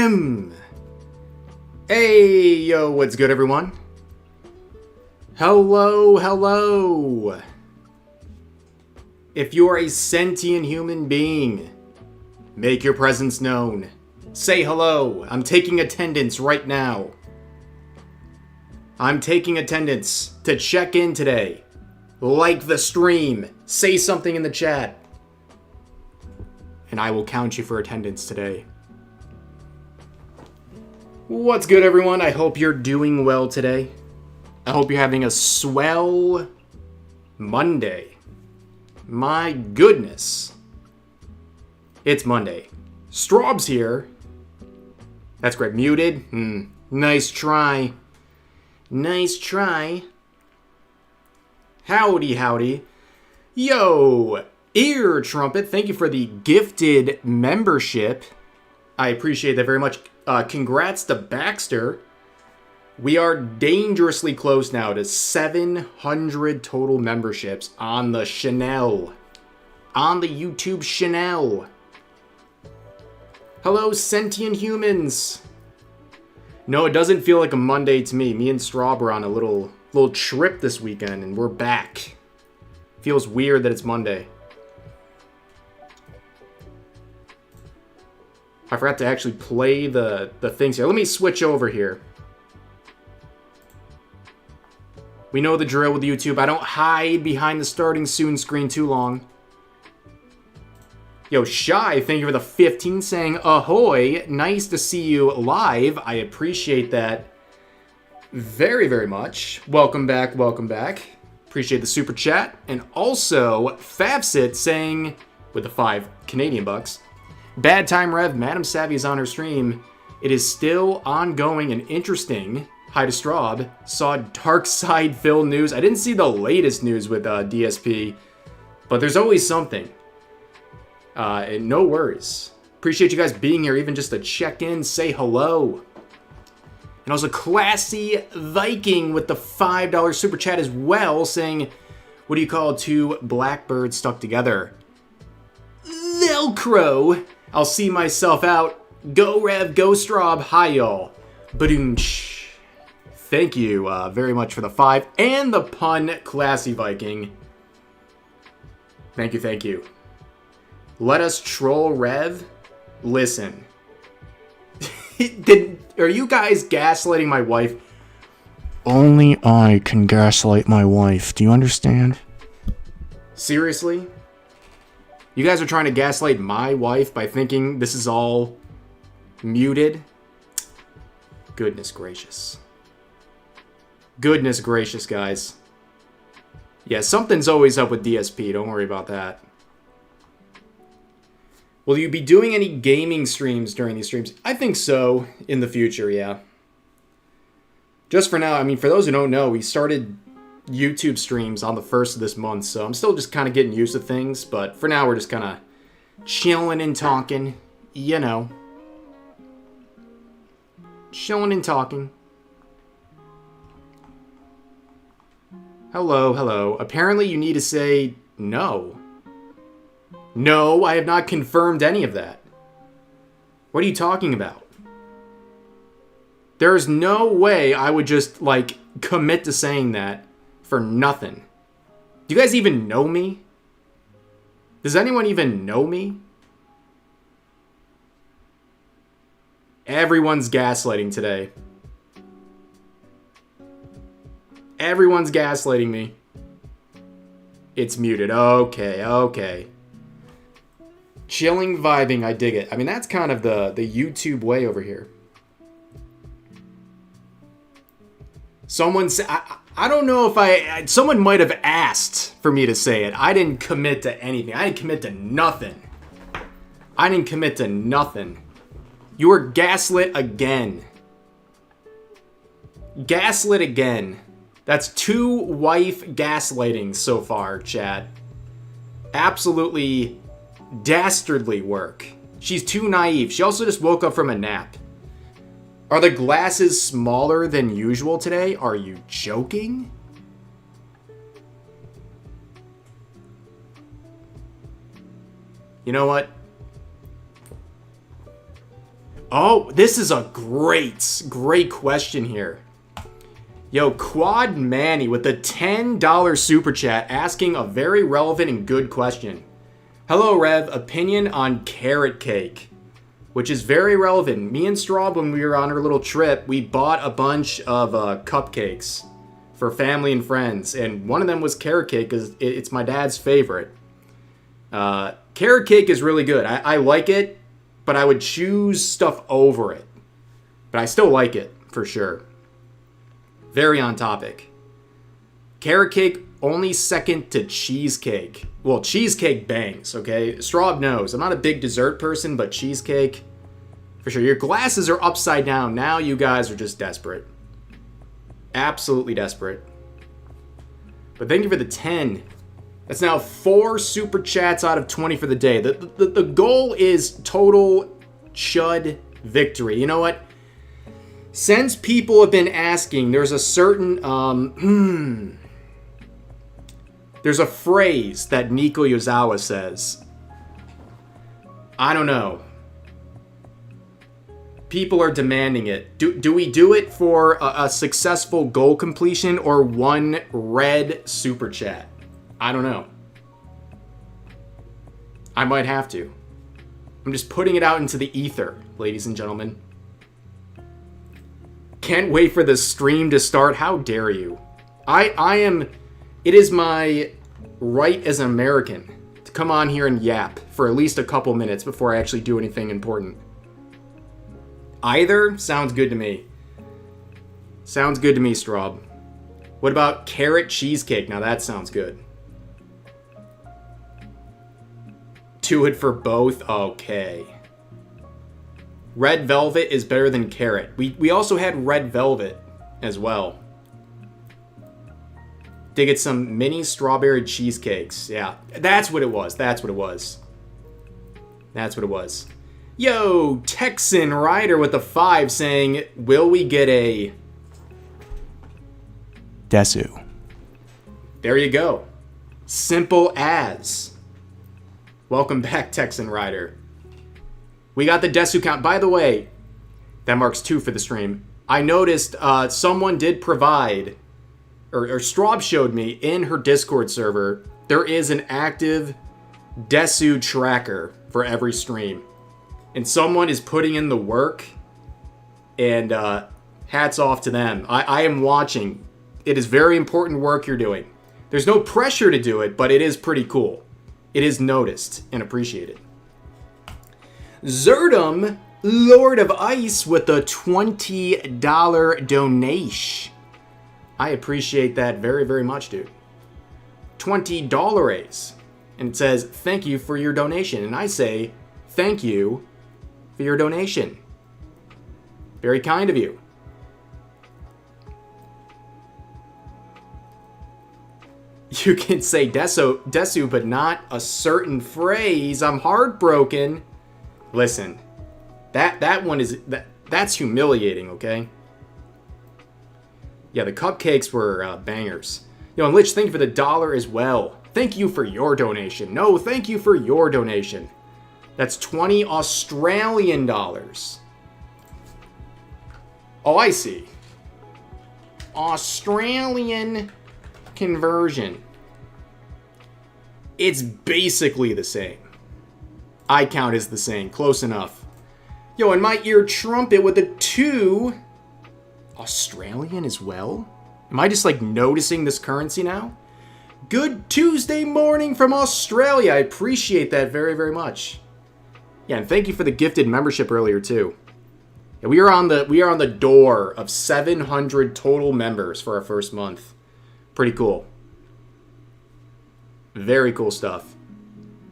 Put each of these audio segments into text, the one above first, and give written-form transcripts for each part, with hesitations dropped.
Ahem. Hey, yo, what's good, everyone? Hello, hello. If you're a sentient human being, make your presence known. Say hello. I'm taking attendance right now. I'm taking attendance to check in today. Like the stream. Say something in the chat. And I will count you for attendance today. What's good, everyone? I hope you're doing well today. I hope you're having a swell Monday. My goodness. It's Monday. Straub's here. That's great. Muted? Nice try. Nice try. Howdy, howdy. Yo, Ear Trumpet, thank you for the gifted membership. I appreciate that very much. Congrats to Baxter. We are dangerously close now to 700 total memberships on the Chanel. On the YouTube Chanel. Hello, sentient humans. No, it doesn't feel like a Monday to me. Me and Straub are on a little trip this weekend, and we're back. Feels weird that it's Monday. I forgot to actually play the things here. Let me switch over here. We know the drill with YouTube. I don't hide behind the starting soon screen too long. Yo, Shy, thank you for the 15 saying ahoy. Nice to see you live. I appreciate that very, very much. Welcome back, welcome back. Appreciate the super chat. And also, Favsit saying, with the 5 Canadian bucks, Bad Time Rev, Madam Savvy is on her stream. It is still ongoing and interesting. Hi to Straub. Saw Dark Side Phil news. I didn't see the latest news with DSP, but there's always something. And no worries. Appreciate you guys being here, even just to check in, say hello. And also Classy Viking with the $5 super chat as well, saying, what do you call two blackbirds stuck together? Velcro. I'll see myself out. Go Rev, go Straub. Hi y'all. Badoonch. Thank you very much for the 5 and the pun, Classy Viking. Thank you, thank you. Let us troll Rev. Listen. Are you guys gaslighting my wife? Only I can gaslight my wife. Do you understand? Seriously? You guys are trying to gaslight my wife by thinking this is all muted? Goodness gracious. Goodness gracious, guys. Yeah, something's always up with DSP. Don't worry about that. Will you be doing any gaming streams during these streams? I think so, in the future, yeah. Just for now, I mean, for those who don't know, we started YouTube streams on the 1st of this month, so I'm still just kind of getting used to things, but for now we're just kind of chilling and talking, you know. Chilling and talking. Hello, hello. Apparently you need to say no. No, I have not confirmed any of that. What are you talking about? There's no way I would just, like, commit to saying that for nothing. Do you guys even know me? Does anyone even know me? Everyone's gaslighting today. Everyone's gaslighting me. It's muted. Okay, okay. Chilling, vibing, I dig it. I mean, that's kind of the YouTube way over here. Someone said, I don't know if someone might have asked for me to say it. I didn't commit to anything. I didn't commit to nothing. I didn't commit to nothing. You were gaslit again. Gaslit again. That's 2 wife gaslightings so far, chat. Absolutely dastardly work. She's too naive. She also just woke up from a nap. Are the glasses smaller than usual today? Are you joking? You know what? Oh, this is a great question here. Yo, Quad Manny with the $10 super chat asking a very relevant and good question. Hello, Rev. Opinion on carrot cake, which is very relevant. Me and Straub, when we were on our little trip, we bought a bunch of cupcakes for family and friends, and one of them was carrot cake because it's my dad's favorite. Carrot cake is really good. I like it, but I would choose stuff over it. But I still like it, for sure. Very on topic. Carrot cake only second to cheesecake. Well, cheesecake bangs, okay? Straub knows. I'm not a big dessert person, but cheesecake, for sure. Your glasses are upside down. Now you guys are just desperate. Absolutely desperate. But thank you for the 10. That's now 4 super chats out of 20 for the day. The goal is total chud victory. You know what? Since people have been asking, there's a certain, there's a phrase that Nico Yozawa says. I don't know. People are demanding it. Do we do it for a successful goal completion or one red super chat? I don't know. I might have to. I'm just putting it out into the ether, ladies and gentlemen. Can't wait for the stream to start. How dare you? It is my right as an American to come on here and yap for at least a couple minutes before I actually do anything important. Either sounds good to me. Sounds good to me, Straub. What about carrot cheesecake? Now that sounds good. Do it for both? Okay. Red velvet is better than carrot. We also had red velvet as well. Did get some mini strawberry cheesecakes. Yeah, that's what it was. That's what it was. That's what it was. Yo, Texan Rider with the 5 saying, will we get a desu? There you go. Simple as. Welcome back, Texan Rider. We got the desu count. By the way, that marks 2 for the stream. I noticed someone did provide, or Straub showed me in her Discord server, there is an active desu tracker for every stream. And someone is putting in the work, and hats off to them. I am watching. It is very important work you're doing. There's no pressure to do it, but it is pretty cool. It is noticed and appreciated. Zerdum, Lord of Ice, with a $20 donation. I appreciate that very, very much, dude. $20. And it says, thank you for your donation. And I say, thank you for your donation. Very kind of you. You can say desu, but not a certain phrase. I'm heartbroken. Listen, that one is that's humiliating, okay? Yeah, the cupcakes were bangers. Yo, and Lich, thank you for the $1 as well. Thank you for your donation. No, thank you for your donation. That's 20 Australian dollars. Oh, I see. Australian conversion. It's basically the same. I count is the same. Close enough. Yo, and my ear trumpet with a 2. Australian as well? Am I just like noticing this currency now? Good Tuesday morning from Australia. I appreciate that very, very much. Yeah, and thank you for the gifted membership earlier too. Yeah, we are on the door of 700 total members for our first month. Pretty cool. Very cool stuff.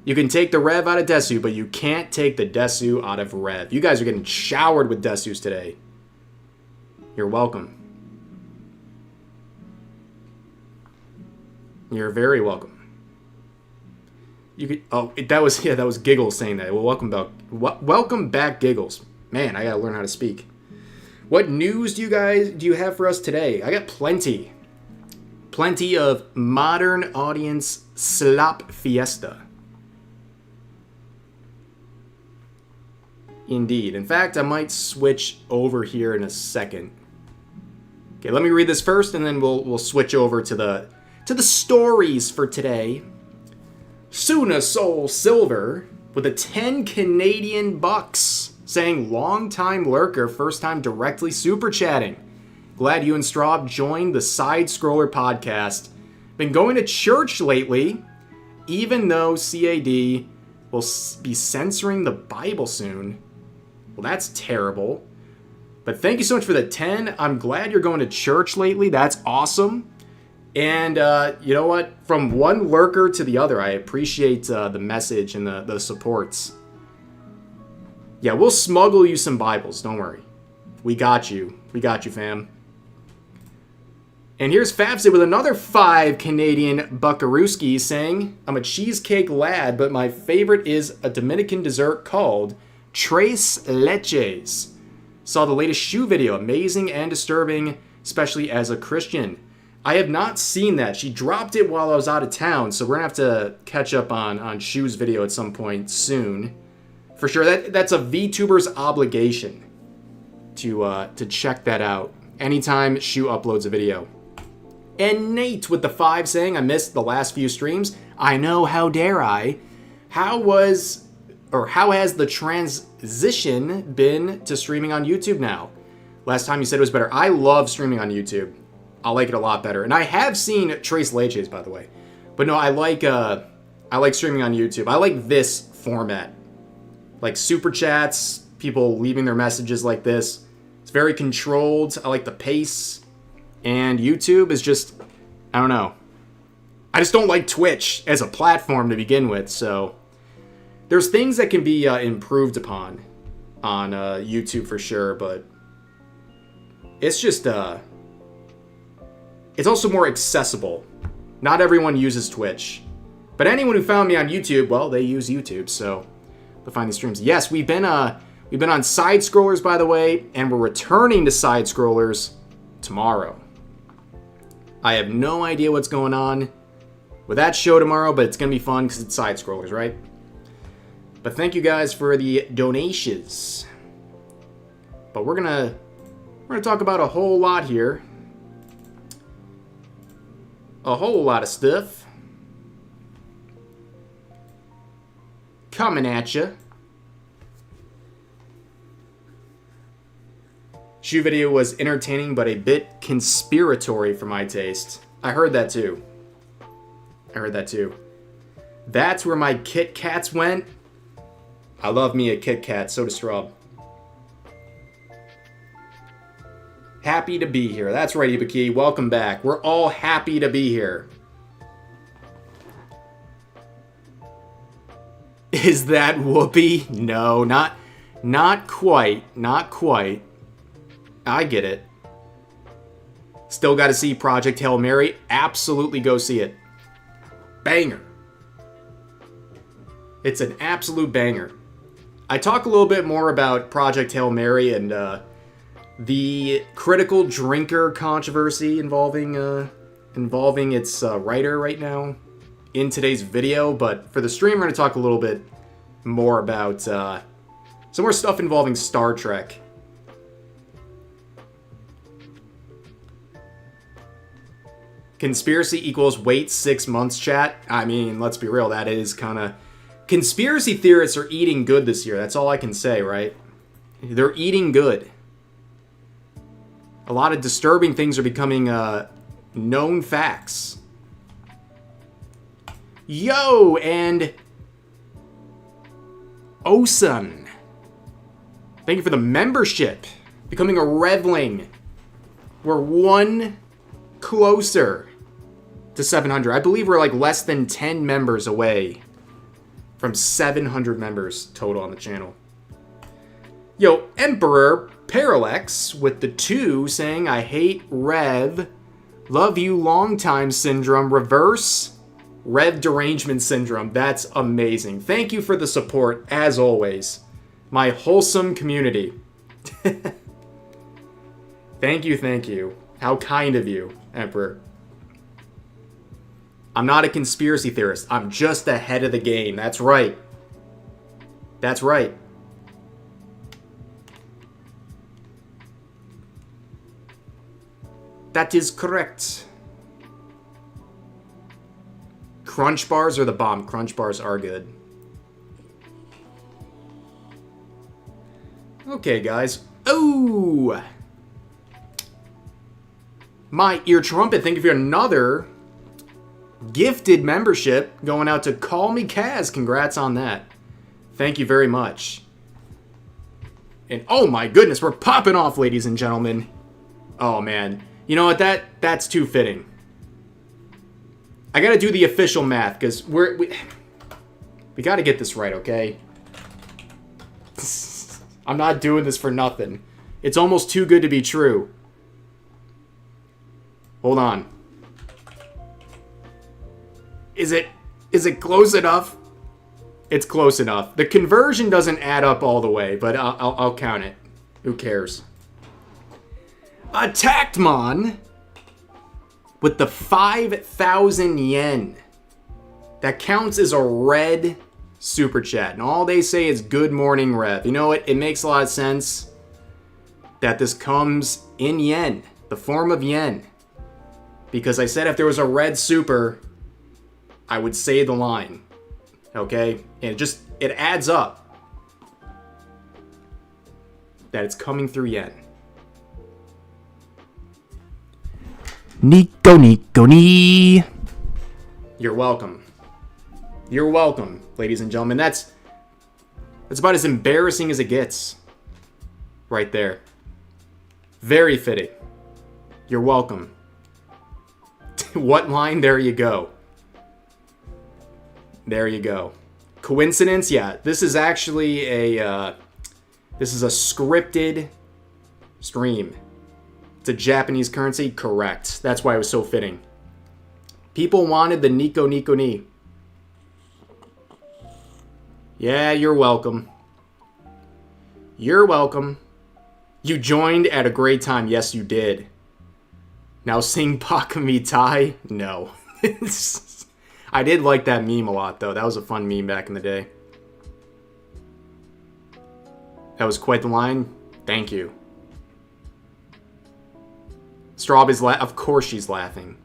You can take the Rev out of Desu, but you can't take the Desu out of Rev. You guys are getting showered with Desus today. You're welcome. You're very welcome. You could. Oh, that was Giggles saying that. Well, welcome back, Giggles. Man, I gotta learn how to speak. What news do you have for us today? I got plenty of modern audience slop fiesta. Indeed. In fact, I might switch over here in a second. Okay, let me read this first, and then we'll switch over to the stories for today. Suna Soul Silver with a 10 Canadian bucks saying long time lurker, first time directly super chatting. Glad you and Straub joined the Side Scroller podcast. Been going to church lately, even though CAD will be censoring the Bible soon. Well, that's terrible. But thank you so much for the 10. I'm glad you're going to church lately. That's awesome. And you know what? From one lurker to the other, I appreciate the message and the supports. Yeah, we'll smuggle you some Bibles. Don't worry. We got you. We got you, fam. And here's Fabsid with another 5 Canadian buckarooski saying, I'm a cheesecake lad, but my favorite is a Dominican dessert called Tres Leches. Saw the latest shoe video, amazing and disturbing, especially as a Christian. I have not seen that. She dropped it while I was out of town, so we're going to have to catch up on Shoe's video at some point soon. For sure, that's a VTuber's obligation to check that out anytime Shoe uploads a video. And Nate with the 5 saying, I missed the last few streams. I know, how dare I? How has the transition been to streaming on YouTube now? Last time you said it was better. I love streaming on YouTube. I like it a lot better. And I have seen Trace Leches, by the way. But no, I like streaming on YouTube. I like this format. Like super chats, people leaving their messages like this. It's very controlled. I like the pace. And YouTube is just, I don't know. I just don't like Twitch as a platform to begin with, so there's things that can be improved upon on YouTube for sure, but it's just, it's also more accessible. Not everyone uses Twitch, but anyone who found me on YouTube, well, they use YouTube, so they'll find these streams. Yes, we've been on Side Scrollers, by the way, and we're returning to Side Scrollers tomorrow. I have no idea what's going on with that show tomorrow, but it's going to be fun because it's Side Scrollers, right? But thank you guys for the donations. But we're gonna talk about a whole lot here. A whole lot of stuff coming at you. Shoe video was entertaining, but a bit conspiratory for my taste. I heard that too. That's where my Kit Kats went. I love me a Kit Kat, so does Straub. Happy to be here. That's right, Ibaki. Welcome back. We're all happy to be here. Is that Whoopi? No, not quite. Not quite. I get it. Still got to see Project Hail Mary. Absolutely go see it. Banger. It's an absolute banger. I talk a little bit more about Project Hail Mary and the critical drinker controversy involving its writer right now in today's video, but for the stream we're going to talk a little bit more about some more stuff involving Star Trek. Conspiracy equals wait 6 months, chat. I mean, let's be real, that is kind of... Conspiracy theorists are eating good this year, that's all I can say, right? They're eating good. A lot of disturbing things are becoming known facts. Yo, and Osun. Thank you for the membership. Becoming a Revling. We're one closer to 700. I believe we're like less than 10 members away from 700 members total on the channel. Yo, Emperor Parallax with the 2 saying, I hate Rev. Love you long time syndrome. Reverse Rev derangement syndrome. That's amazing. Thank you for the support, as always. My wholesome community. Thank you. How kind of you, Emperor. I'm not a conspiracy theorist. I'm just ahead of the game. That's right. That is correct. Crunch bars are the bomb. Crunch bars are good. Okay, guys. Oh! My ear trumpet, thank you for another gifted membership going out to Call Me Kaz. Congrats on that. Thank you very much. And oh my goodness, we're popping off, ladies and gentlemen. Oh man. You know what? That's too fitting. I gotta do the official math, because we gotta get this right, okay? I'm not doing this for nothing. It's almost too good to be true. Hold on. Is it close enough? It's close enough. The conversion doesn't add up all the way, but I'll count it. Who cares? Attackedmon with the 5,000 yen. That counts as a red super chat. And all they say is good morning, Rev. You know what? It makes a lot of sense that this comes in yen, the form of yen. Because I said if there was a red super, I would say the line. Okay? And it adds up that it's coming through yen. Nico Nico Ni. You're welcome. You're welcome, ladies and gentlemen. That's about as embarrassing as it gets. Right there. Very fitting. You're welcome. What line? There you go. There you go. Coincidence? Yeah. This is actually a scripted stream. It's a Japanese currency? Correct. That's why it was so fitting. People wanted the Nico Nico Ni. Yeah, you're welcome. You're welcome. You joined at a great time. Yes, you did. Now sing Pakamitai? No. I did like that meme a lot, though. That was a fun meme back in the day. That was quite the line. Thank you. Straub is of course she's laughing.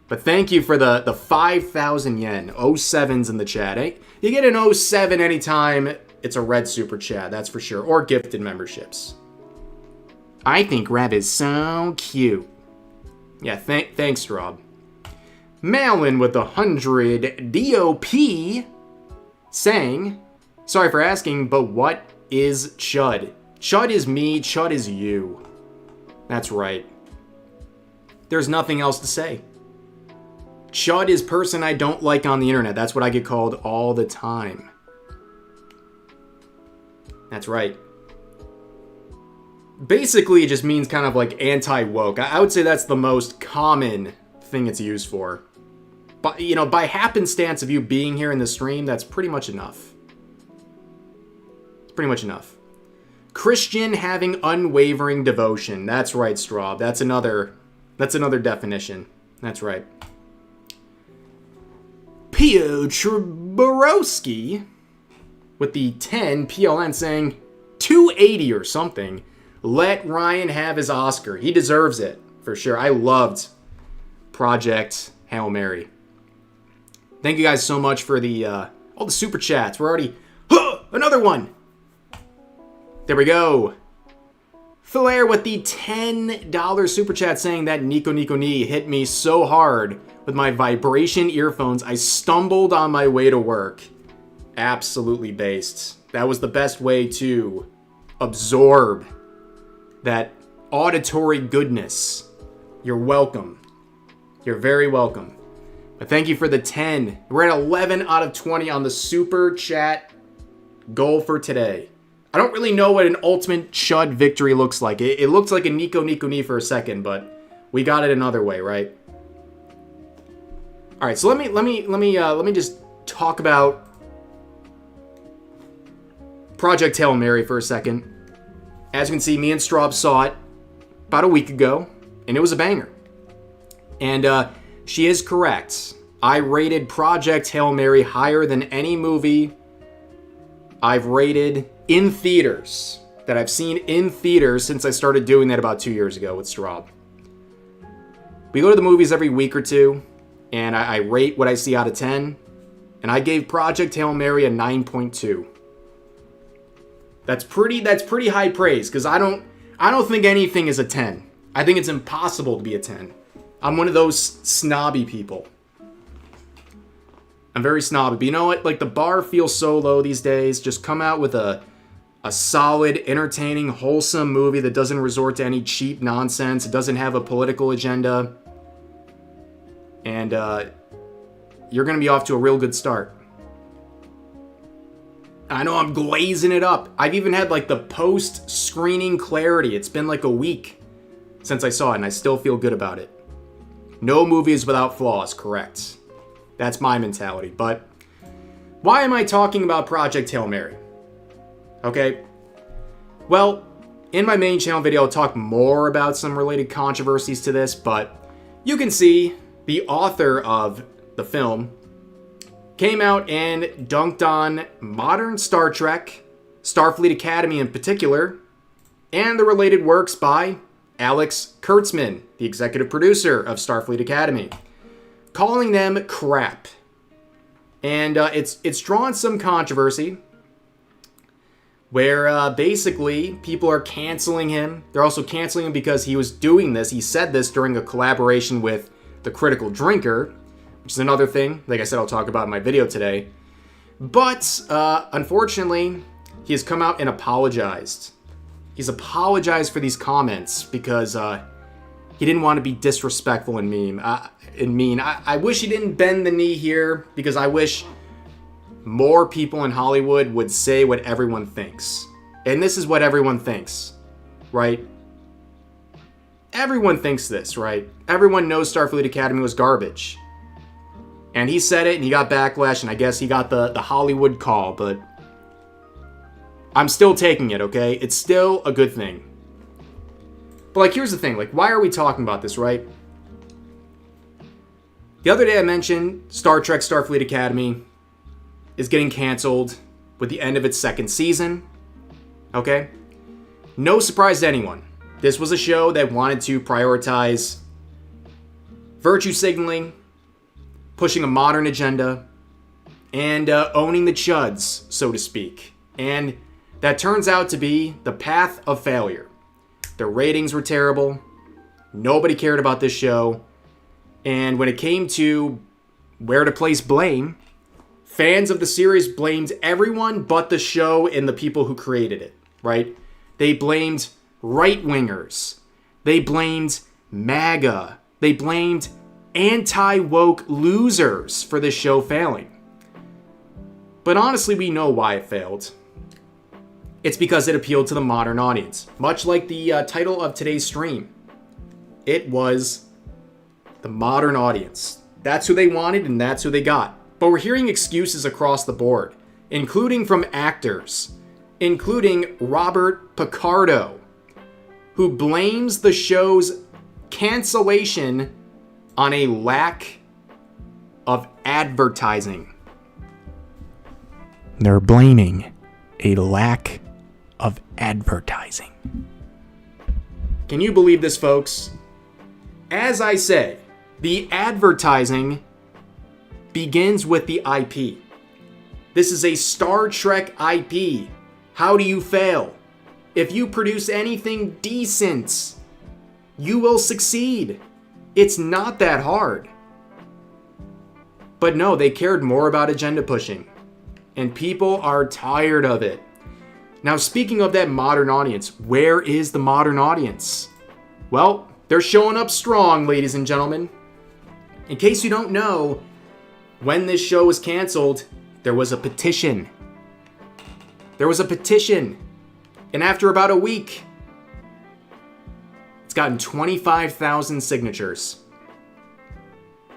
But thank you for the 5,000 yen. 07's in the chat. Eh? You get an 07 anytime it's a red super chat, that's for sure. Or gifted memberships. I think Rev is so cute. Yeah, thanks, Straub. Malin with 100 DOP saying, sorry for asking, but what is Chud? Chud is me, Chud is you. That's right. There's nothing else to say. Chud is person I don't like on the internet. That's what I get called all the time. That's right. Basically, it just means kind of like anti-woke. I would say that's the most common thing it's used for. But, you know, by happenstance of you being here in the stream, that's pretty much enough. It's pretty much enough. Christian having unwavering devotion. That's right, Straub. That's another definition. That's right. Piotr Borowski with the 10 PLN saying 280 or something. Let Ryan have his Oscar. He deserves it, for sure. I loved Project Hail Mary. Thank you guys so much for all the super chats. We're already... another one! There we go. Flair with the $10 super chat saying that Nico Nico Ni hit me so hard with my vibration earphones, I stumbled on my way to work. Absolutely based. That was the best way to absorb that auditory goodness. You're welcome. You're very welcome. But thank you for the 10. We're at 11 out of 20 on the super chat goal for today. I don't really know what an ultimate Chud victory looks like. It looks like a Nico Nico Ni for a second, but we got it another way, right? All right, so let me just talk about Project Hail Mary for a second. As you can see, me and Straub saw it about a week ago, and it was a banger. And she is correct. I rated Project Hail Mary higher than any movie I've rated in theaters, that I've seen in theaters since I started doing that about 2 years ago with Straub. We go to the movies every week or two, and I rate what I see out of 10, and I gave Project Hail Mary a 9.2. That's pretty high praise, because I don't think anything is a 10. I think it's impossible to be a 10. I'm one of those snobby people. I'm very snobby, but you know what? Like, the bar feels so low these days. Just come out with a solid, entertaining, wholesome movie that doesn't resort to any cheap nonsense. It doesn't have a political agenda. And you're going to be off to a real good start. I know I'm glazing it up. I've even had like the post-screening clarity. It's been like a week since I saw it, and I still feel good about it. No movie is without flaws, correct. That's my mentality. But why am I talking about Project Hail Mary? Okay. Well, in my main channel video, I'll talk more about some related controversies to this, but you can see the author of the film came out and dunked on modern Star Trek, Starfleet Academy in particular, and the related works by Alex Kurtzman, the executive producer of Starfleet Academy, calling them crap. And it's drawn some controversy where basically people are canceling him. They're also canceling him because he was doing this. He said this during a collaboration with The Critical Drinker, which is another thing, like I said, I'll talk about in my video today. But unfortunately, he has come out and apologized. He's apologized for these comments because he didn't want to be disrespectful and mean. I wish he didn't bend the knee here, because I wish more people in Hollywood would say what everyone thinks. And this is what everyone thinks, right? Everyone thinks this, right? Everyone knows Starfleet Academy was garbage. And he said it, and he got backlash, and I guess he got the Hollywood call, but I'm still taking it, okay? It's still a good thing. But, like, here's the thing. Like, why are we talking about this, right? The other day I mentioned Star Trek Starfleet Academy is getting canceled with the end of its second season, okay? No surprise to anyone. This was a show that wanted to prioritize virtue signaling, pushing a modern agenda, and owning the chuds, so to speak. And that turns out to be the path of failure. The ratings were terrible. Nobody cared about this show. And when it came to where to place blame, fans of the series blamed everyone but the show and the people who created it, right? They blamed right-wingers. They blamed MAGA. They blamed anti-woke losers for this show failing. But honestly, we know why it failed. It's because it appealed to the modern audience. Much like the title of today's stream. It was the modern audience. That's who they wanted, and that's who they got. But we're hearing excuses across the board, including from actors, including Robert Picardo, who blames the show's cancellation on a lack of advertising. They're blaming a lack of advertising. Can you believe this, folks? As I said, the advertising begins with the IP. This is a Star Trek IP. How do you fail? If you produce anything decent, you will succeed. It's not that hard. But no, they cared more about agenda pushing. And people are tired of it. Now, speaking of that modern audience, where is the modern audience? Well, they're showing up strong, ladies and gentlemen. In case you don't know, when this show was canceled, there was a petition. There was a petition. And after about a week, it's gotten 25,000 signatures.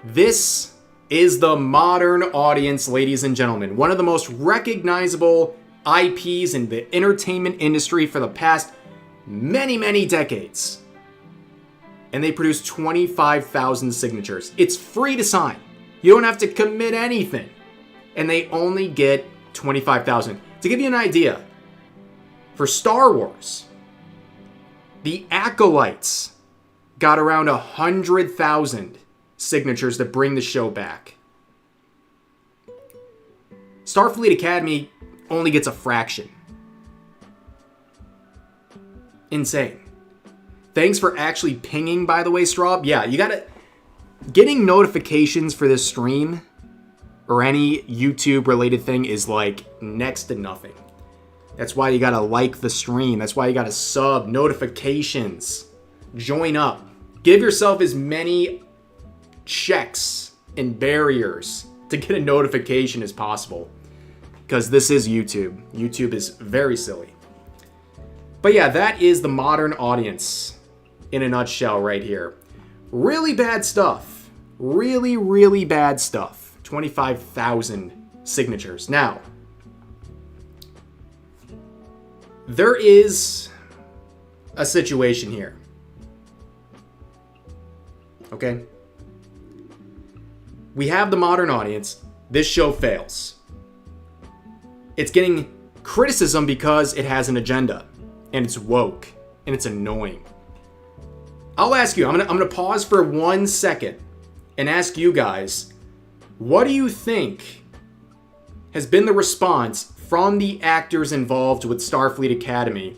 This is the modern audience, ladies and gentlemen. One of the most recognizable IPs in the entertainment industry for the past many, many decades. And they produced 25,000 signatures. It's free to sign. You don't have to commit anything. And they only get 25,000. To give you an idea, for Star Wars, the Acolytes got around 100,000 signatures to bring the show back. Starfleet Academy only gets a fraction. Insane. Thanks for actually pinging, by the way, Slop. Yeah, you gotta... Getting notifications for this stream or any YouTube-related thing is like next to nothing. That's why you gotta like the stream. That's why you gotta sub, notifications, join up. Give yourself as many checks and barriers to get a notification as possible. Because this is YouTube. YouTube is very silly. But yeah, that is the modern audience in a nutshell right here. Really bad stuff. Really, really bad stuff. 25,000 signatures. Now, there is a situation here. Okay? We have the modern audience. This show fails. It's getting criticism because it has an agenda. And it's woke. And it's annoying. I'll ask you, I'm gonna pause for 1 second and ask you guys, what do you think has been the response from the actors involved with Starfleet Academy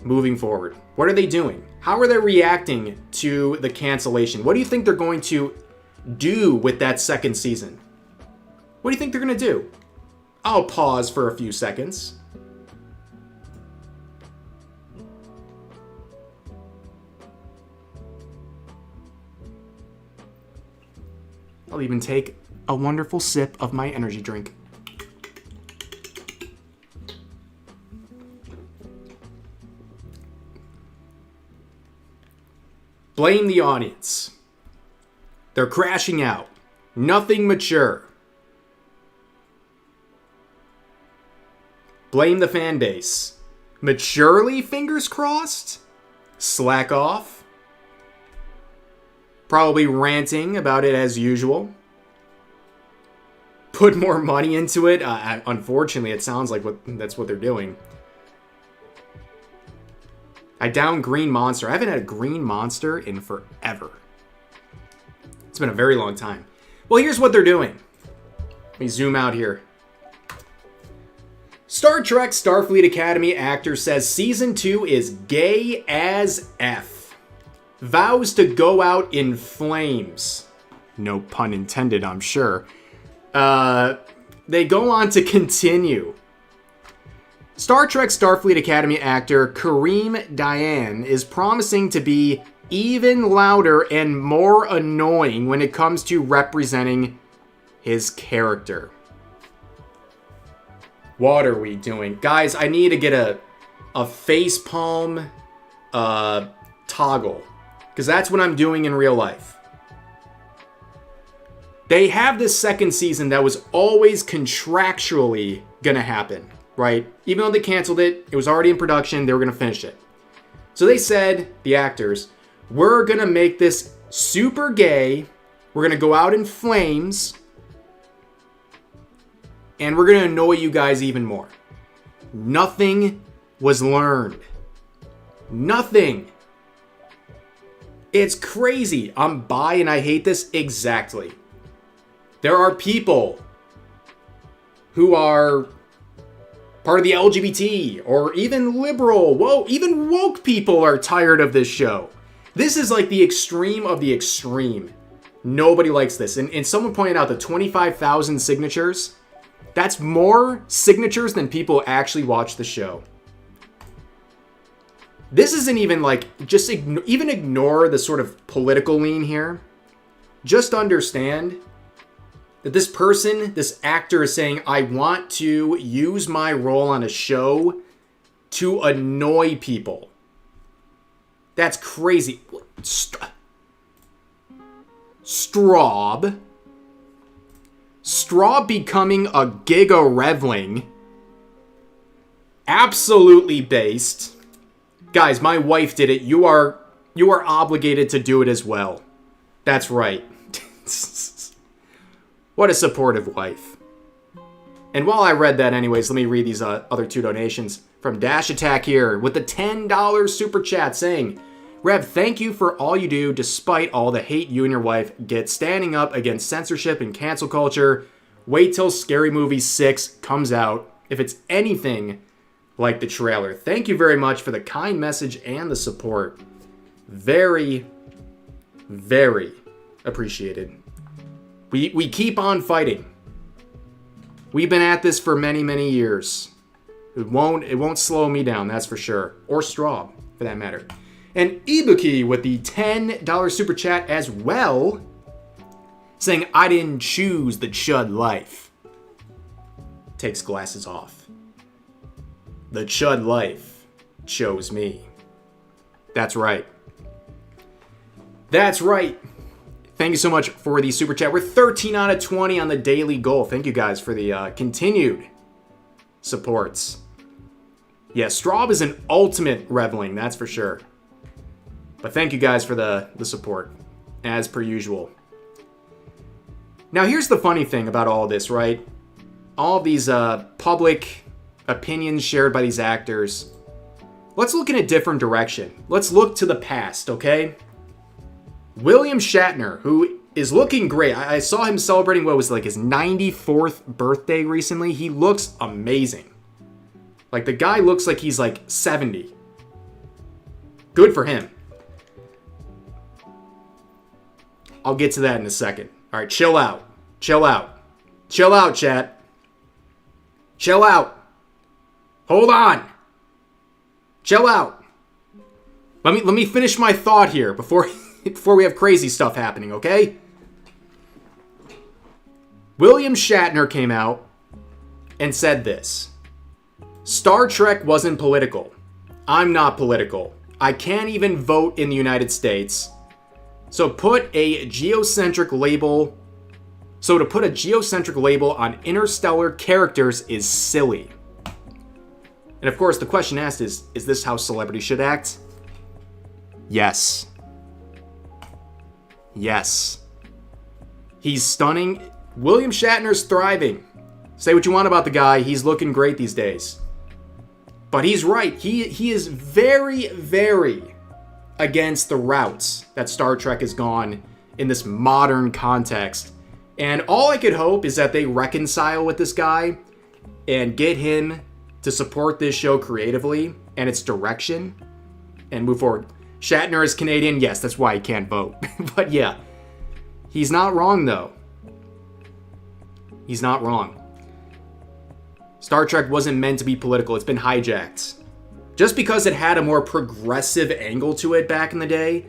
moving forward? What are they doing? How are they reacting to the cancellation? What do you think they're going to do with that second season? What do you think they're going to do? I'll pause for a few seconds. I'll even take a wonderful sip of my energy drink. Blame the audience. They're crashing out. Nothing mature. Blame the fan base. Maturely, fingers crossed? Slack off. Probably ranting about it as usual. Put more money into it. Unfortunately, it sounds like that's what they're doing. I downed Green Monster. I haven't had a Green Monster in forever. It's been a very long time. Well, here's what they're doing. Let me zoom out here. Star Trek Starfleet Academy actor says Season 2 is gay as F. Vows to go out in flames. No pun intended, I'm sure. They go on to continue. Star Trek Starfleet Academy actor Kareem Diane is promising to be even louder and more annoying when it comes to representing his character. What are we doing? Guys, I need to get a facepalm toggle. Because that's what I'm doing in real life. They have this second season that was always contractually going to happen, right? Even though they canceled it, it was already in production, they were going to finish it. So they said, the actors, we're going to make this super gay, we're going to go out in flames, and we're going to annoy you guys even more. Nothing was learned. Nothing. It's crazy. I'm bi and I hate this exactly. There are people who are part of the LGBT or even liberal. Whoa, even woke people are tired of this show. This is like the extreme of the extreme. Nobody likes this. And someone pointed out the 25,000 signatures. That's more signatures than people actually watch the show. This isn't even like, even ignore the sort of political lean here. Just understand that this person, this actor is saying, I want to use my role on a show to annoy people. That's crazy. Straub becoming a Giga Revling. Absolutely based. Guys, my wife did it. You are obligated to do it as well. That's right. What a supportive wife. And while I read that anyways, let me read these other 2 donations. From Dash Attack here with the $10 super chat saying, Rev, thank you for all you do despite all the hate you and your wife get standing up against censorship and cancel culture. Wait till Scary Movie 6 comes out if it's anything like the trailer. Thank you very much for the kind message and the support. Very, very appreciated. We keep on fighting. We've been at this for many, many years. It won't slow me down, that's for sure. Or Straw, for that matter. And Ibuki with the $10 super chat as well, saying, I didn't choose the chud life. Takes glasses off. The chud life chose me. That's right. That's right. Thank you so much for the super chat. We're 13 out of 20 on the daily goal. Thank you guys for the continued supports. Yeah, Straub is an ultimate reveling, that's for sure. But thank you guys for the support, as per usual. Now, here's the funny thing about all of this, right? All of these public opinions shared by these actors. Let's look in a different direction. Let's look to the past, okay? William Shatner, who is looking great. I saw him celebrating what was like his 94th birthday recently. He looks amazing. Like, the guy looks like he's like 70. Good for him. I'll get to that in a second. All right, chill out. Chill out. Chill out, chat. Chill out. Hold on. Chill out. Let me finish my thought here before we have crazy stuff happening, okay? William Shatner came out and said this. Star Trek wasn't political. I'm not political. I can't even vote in the United States. So to put a geocentric label on interstellar characters is silly. And of course, the question asked is this how celebrities should act? Yes. Yes. He's stunning. William Shatner's thriving. Say what you want about the guy, he's looking great these days. But he's right. He is very, very against the routes that Star Trek has gone in this modern context. And all I could hope is that they reconcile with this guy and get him to support this show creatively and its direction and move forward. Shatner is Canadian. Yes, that's why he can't vote. But yeah, he's not wrong though. He's not wrong. Star Trek wasn't meant to be political. It's been hijacked. Just because it had a more progressive angle to it back in the day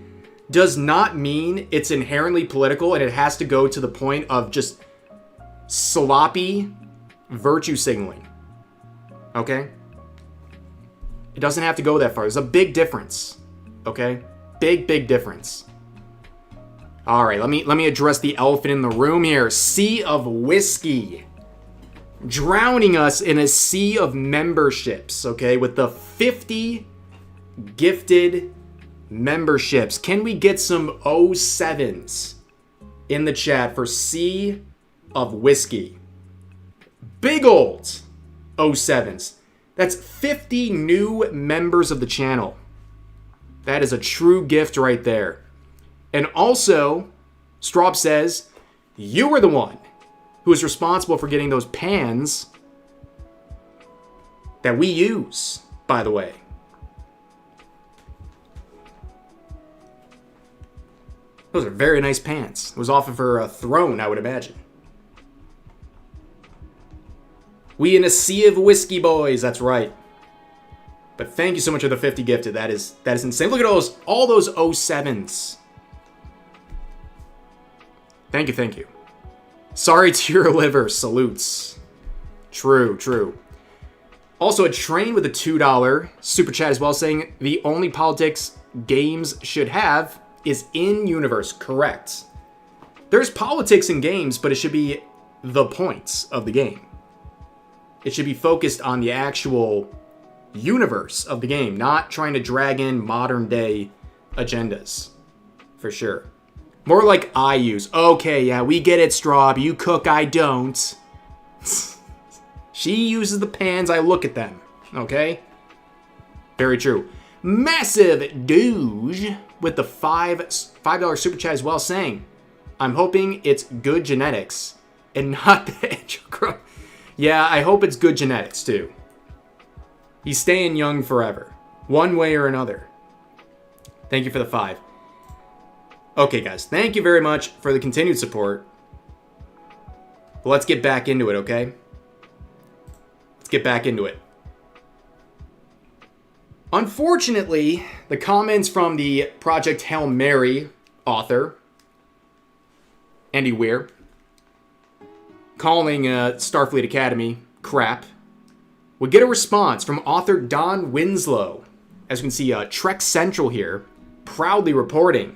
does not mean it's inherently political and it has to go to the point of just sloppy virtue signaling. Okay? It doesn't have to go that far. There's a big difference. Okay? Big difference. All right, let me address the elephant in the room here. Sea of Whiskey. Drowning us in a sea of memberships, okay? With the 50 gifted memberships. Can we get some 07s in the chat for Sea of Whiskey? Big old 07s. That's 50 new members of the channel. That is a true gift right there. And also, Straub says, you were the one who is responsible for getting those pans that we use, by the way. Those are very nice pans. It was offered for a throne, I would imagine. We in a sea of whiskey, boys. That's right. But thank you so much for the 50 gifted. That is insane. Look at all those 07s. Thank you. Sorry to your liver. Salutes. True. Also, a train with a $2 super chat as well, saying the only politics games should have is in-universe. Correct. There's politics in games, but it should be the points of the game. It should be focused on the actual universe of the game, not trying to drag in modern-day agendas. For sure. More like I use. Okay, yeah, we get it, Straub. You cook, I don't. She uses the pans, I look at them. Okay? Very true. Massive Doge with the $5 super chat as well, saying, I'm hoping it's good genetics and not the Angel. Yeah, I hope it's good genetics too. He's staying young forever, one way or another. Thank you for the 5. Okay, guys, thank you very much for the continued support. But let's get back into it, okay? Let's get back into it. Unfortunately, the comments from the Project Hail Mary author, Andy Weir, calling Starfleet Academy crap, would get a response from author Don Winslow. As you can see, Trek Central here, proudly reporting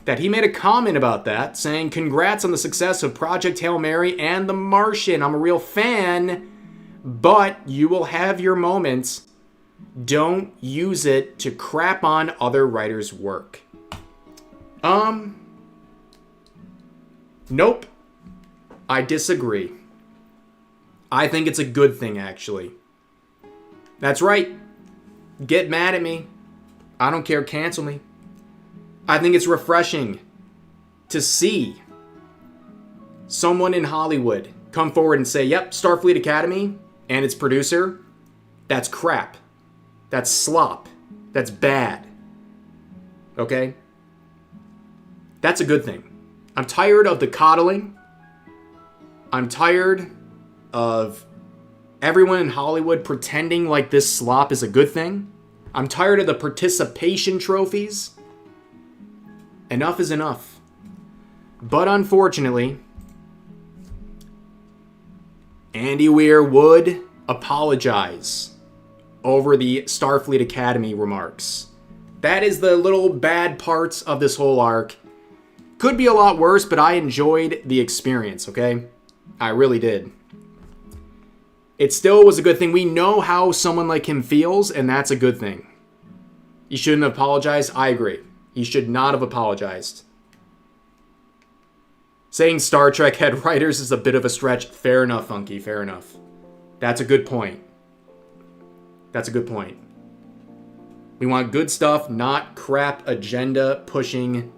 that he made a comment about that, saying, congrats on the success of Project Hail Mary and The Martian. I'm a real fan, but you will have your moments. Don't use it to crap on other writers' work. Nope. I disagree. I think it's a good thing, actually. That's right. Get mad at me. I don't care. Cancel me. I think it's refreshing to see someone in Hollywood come forward and say, yep, Starfleet Academy and its producer, that's crap. That's slop. That's bad. Okay? That's a good thing. I'm tired of the coddling. I'm tired of everyone in Hollywood pretending like this slop is a good thing. I'm tired of the participation trophies. Enough is enough. But unfortunately, Andy Weir would apologize over the Starfleet Academy remarks. That is the little bad parts of this whole arc. Could be a lot worse, but I enjoyed the experience, okay? I really did. It still was a good thing. We know how someone like him feels, and that's a good thing. He shouldn't have apologized. I agree. He should not have apologized. Saying Star Trek had writers is a bit of a stretch. Fair enough, Funky. Fair enough. That's a good point. That's a good point. We want good stuff, not crap agenda pushing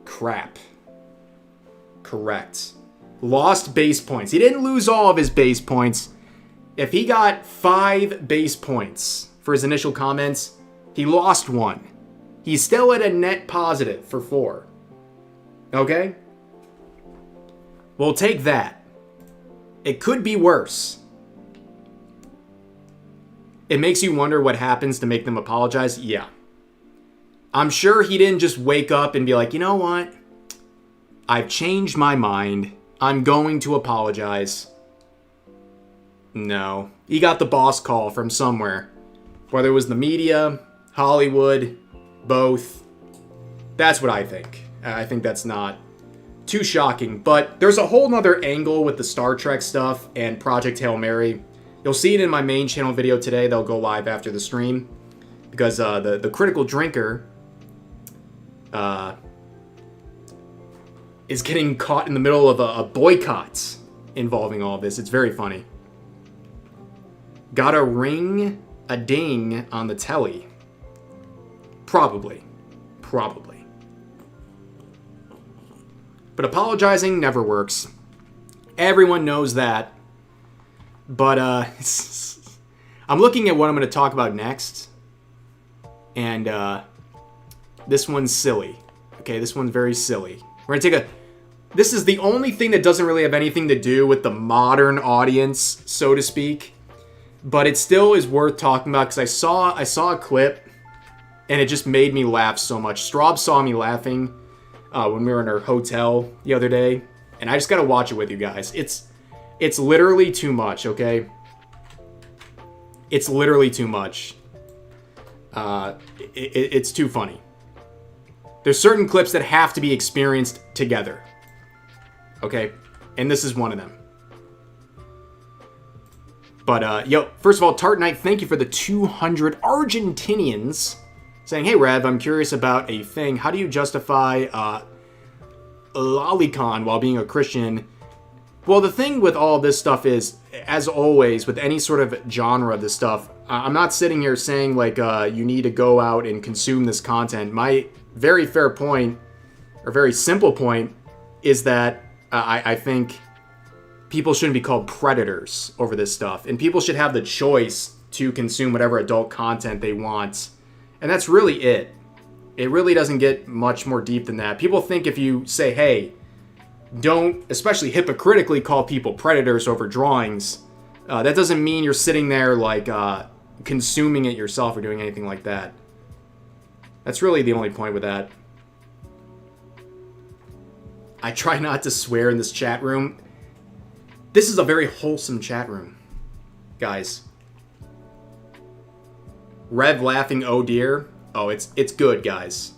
crap. Correct. Lost base points. He didn't lose all of his base points. If he got 5 base points for his initial comments, he lost 1. He's still at a net positive for 4. Okay? We'll take that. It could be worse. It makes you wonder what happens to make them apologize. Yeah. I'm sure he didn't just wake up and be like, you know what? I've changed my mind. I'm going to apologize. No. He got the boss call from somewhere. Whether it was the media, Hollywood, both. That's what I think. I think that's not too shocking. But there's a whole nother angle with the Star Trek stuff and Project Hail Mary. You'll see it in my main channel video today. They'll go live after the stream. Because the Critical Drinker is getting caught in the middle of a boycott involving all this. It's very funny. Got a ring a ding on the telly. Probably. But apologizing never works. Everyone knows that. But I'm looking at what I'm going to talk about next. And this one's silly. Okay, this one's very silly. We're going to this is the only thing that doesn't really have anything to do with the modern audience, so to speak. But it still is worth talking about because I saw a clip and it just made me laugh so much. Straub saw me laughing when we were in our hotel the other day, and I just got to watch it with you guys. It's literally too much, okay? It's literally too much. It's too funny. There's certain clips that have to be experienced together. Okay? And this is one of them. But, first of all, Tart Knight, thank you for the 200 Argentinians saying, hey, Rev, I'm curious about a thing. How do you justify lolicon while being a Christian Well, the thing with all this stuff is, as always, with any sort of genre of this stuff, I'm not sitting here saying, like, you need to go out and consume this content. My very fair point, or very simple point, is that I think people shouldn't be called predators over this stuff. And people should have the choice to consume whatever adult content they want. And that's really it. It really doesn't get much more deep than that. People think if you say, hey, don't, especially hypocritically, call people predators over drawings, that doesn't mean you're sitting there, like, consuming it yourself or doing anything like that. That's really the only point with that. I try not to swear in this chat room. This is a very wholesome chat room, guys. Rev laughing, oh dear. Oh, it's good, guys.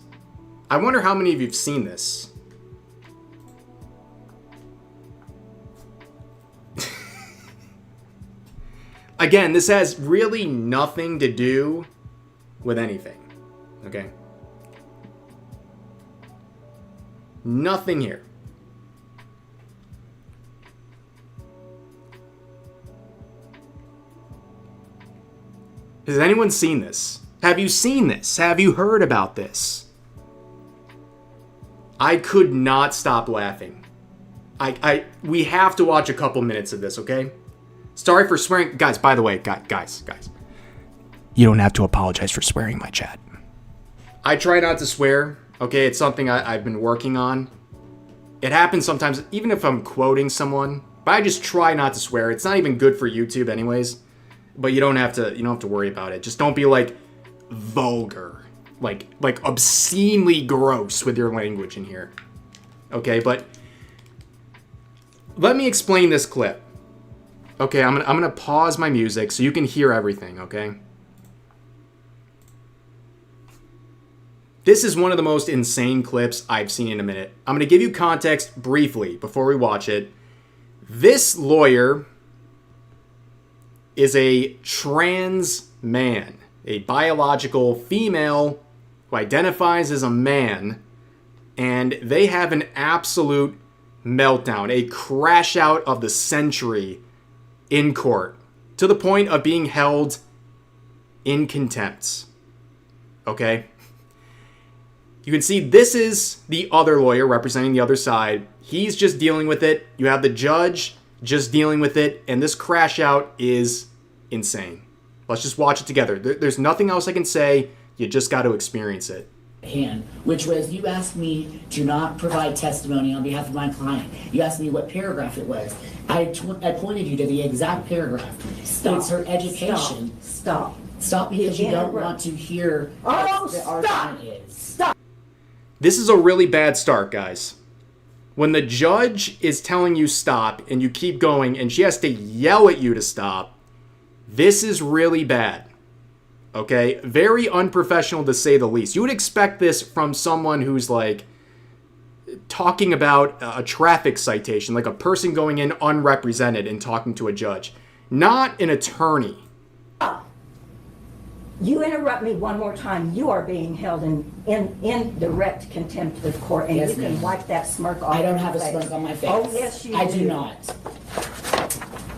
I wonder how many of you have seen this. Again, this has really nothing to do with anything, okay? Nothing here. Has anyone seen this? Have you seen this? Have you heard about this? I could not stop laughing. We have to watch a couple minutes of this, okay? Sorry for swearing. Guys, by the way, guys. You don't have to apologize for swearing in my chat. I try not to swear, okay? It's something I've been working on. It happens sometimes, even if I'm quoting someone, but I just try not to swear. It's not even good for YouTube anyways, but you don't have to worry about it. Just don't be, like, vulgar, like obscenely gross with your language in here, okay? But let me explain this clip. Okay, I'm gonna pause my music so you can hear everything, okay? This is one of the most insane clips I've seen in a minute. I'm gonna give you context briefly before we watch it. This lawyer is a trans man, a biological female who identifies as a man, and they have an absolute meltdown, a crash out of the century in court, to the point of being held in contempt. Okay? You can see this is the other lawyer representing the other side. He's just dealing with it. You have the judge just dealing with it, and this crash out is insane. Let's just watch it together. There's nothing else I can say. You just got to experience it. Which was, you asked me to not provide testimony on behalf of my client. You asked me what paragraph it was. I pointed you to the exact paragraph. Stop. It's her education. Stop. Stop because you don't want to hear what the argument is. Stop. This is a really bad start, guys. When the judge is telling you stop and you keep going and she has to yell at you to stop, this is really bad. Okay? Very unprofessional to say the least. You would expect this from someone who's like talking about a traffic citation, like a person going in unrepresented and talking to a judge, not an attorney. You interrupt me one more time, you are being held in direct contempt of court, and Yes, you can ma'am. wipe that smirk off. I don't your have a face. smirk on my face. Oh, yes, you do. I do not.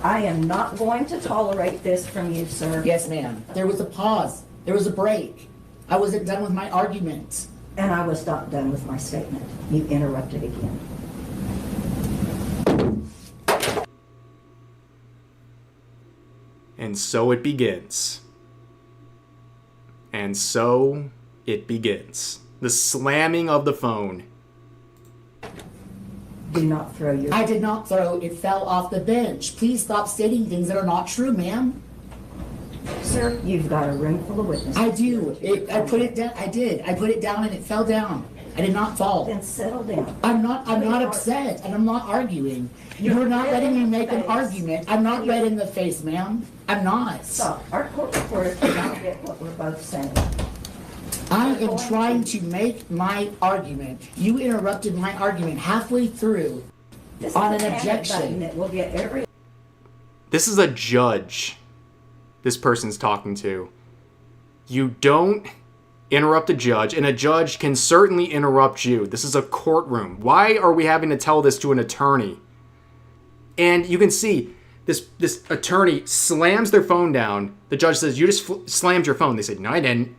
I am not going to tolerate this from you, sir. Yes, ma'am. There was a pause. There was a break. I wasn't done with my argument. And I was not done with my statement. You interrupted again. And so it begins. And so it begins. The slamming of the phone. Do not throw your... I did not throw it. It fell off the bench. Please stop stating things that are not true, ma'am. Sir, you've got a room full of witnesses. I do. I put it down. I did. I put it down and it fell down. I did not fall. Then settle down. I'm not upset and I'm not arguing. You're not letting me make an argument. I'm not red in the face, ma'am. I'm not. Stop. Our court reporter cannot get what we're both saying. I am trying to make my argument. You interrupted my argument halfway through This on is an a panic objection. button that will get every... This is a judge this person's talking to. You don't interrupt a judge, and a judge can certainly interrupt you. This is a courtroom. Why are we having to tell this to an attorney? And you can see this attorney slams their phone down. The judge says, you just slammed your phone. They said, no, I didn't.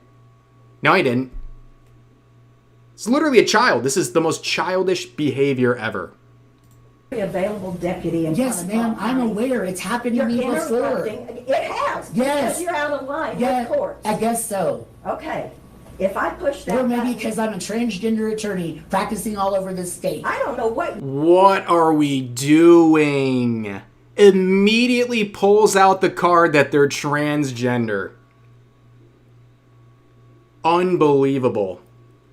No, I didn't. It's literally a child. This is the most childish behavior ever. Available deputy. Yes, ma'am, I'm aware. It's happened to me before. It has. Yes. Because you're out of line Yeah, with courts. I guess so. Okay. If I push that Or maybe button- because I'm a transgender attorney practicing all over the state. I don't know what. What are we doing? Immediately pulls out the card that they're transgender. Unbelievable.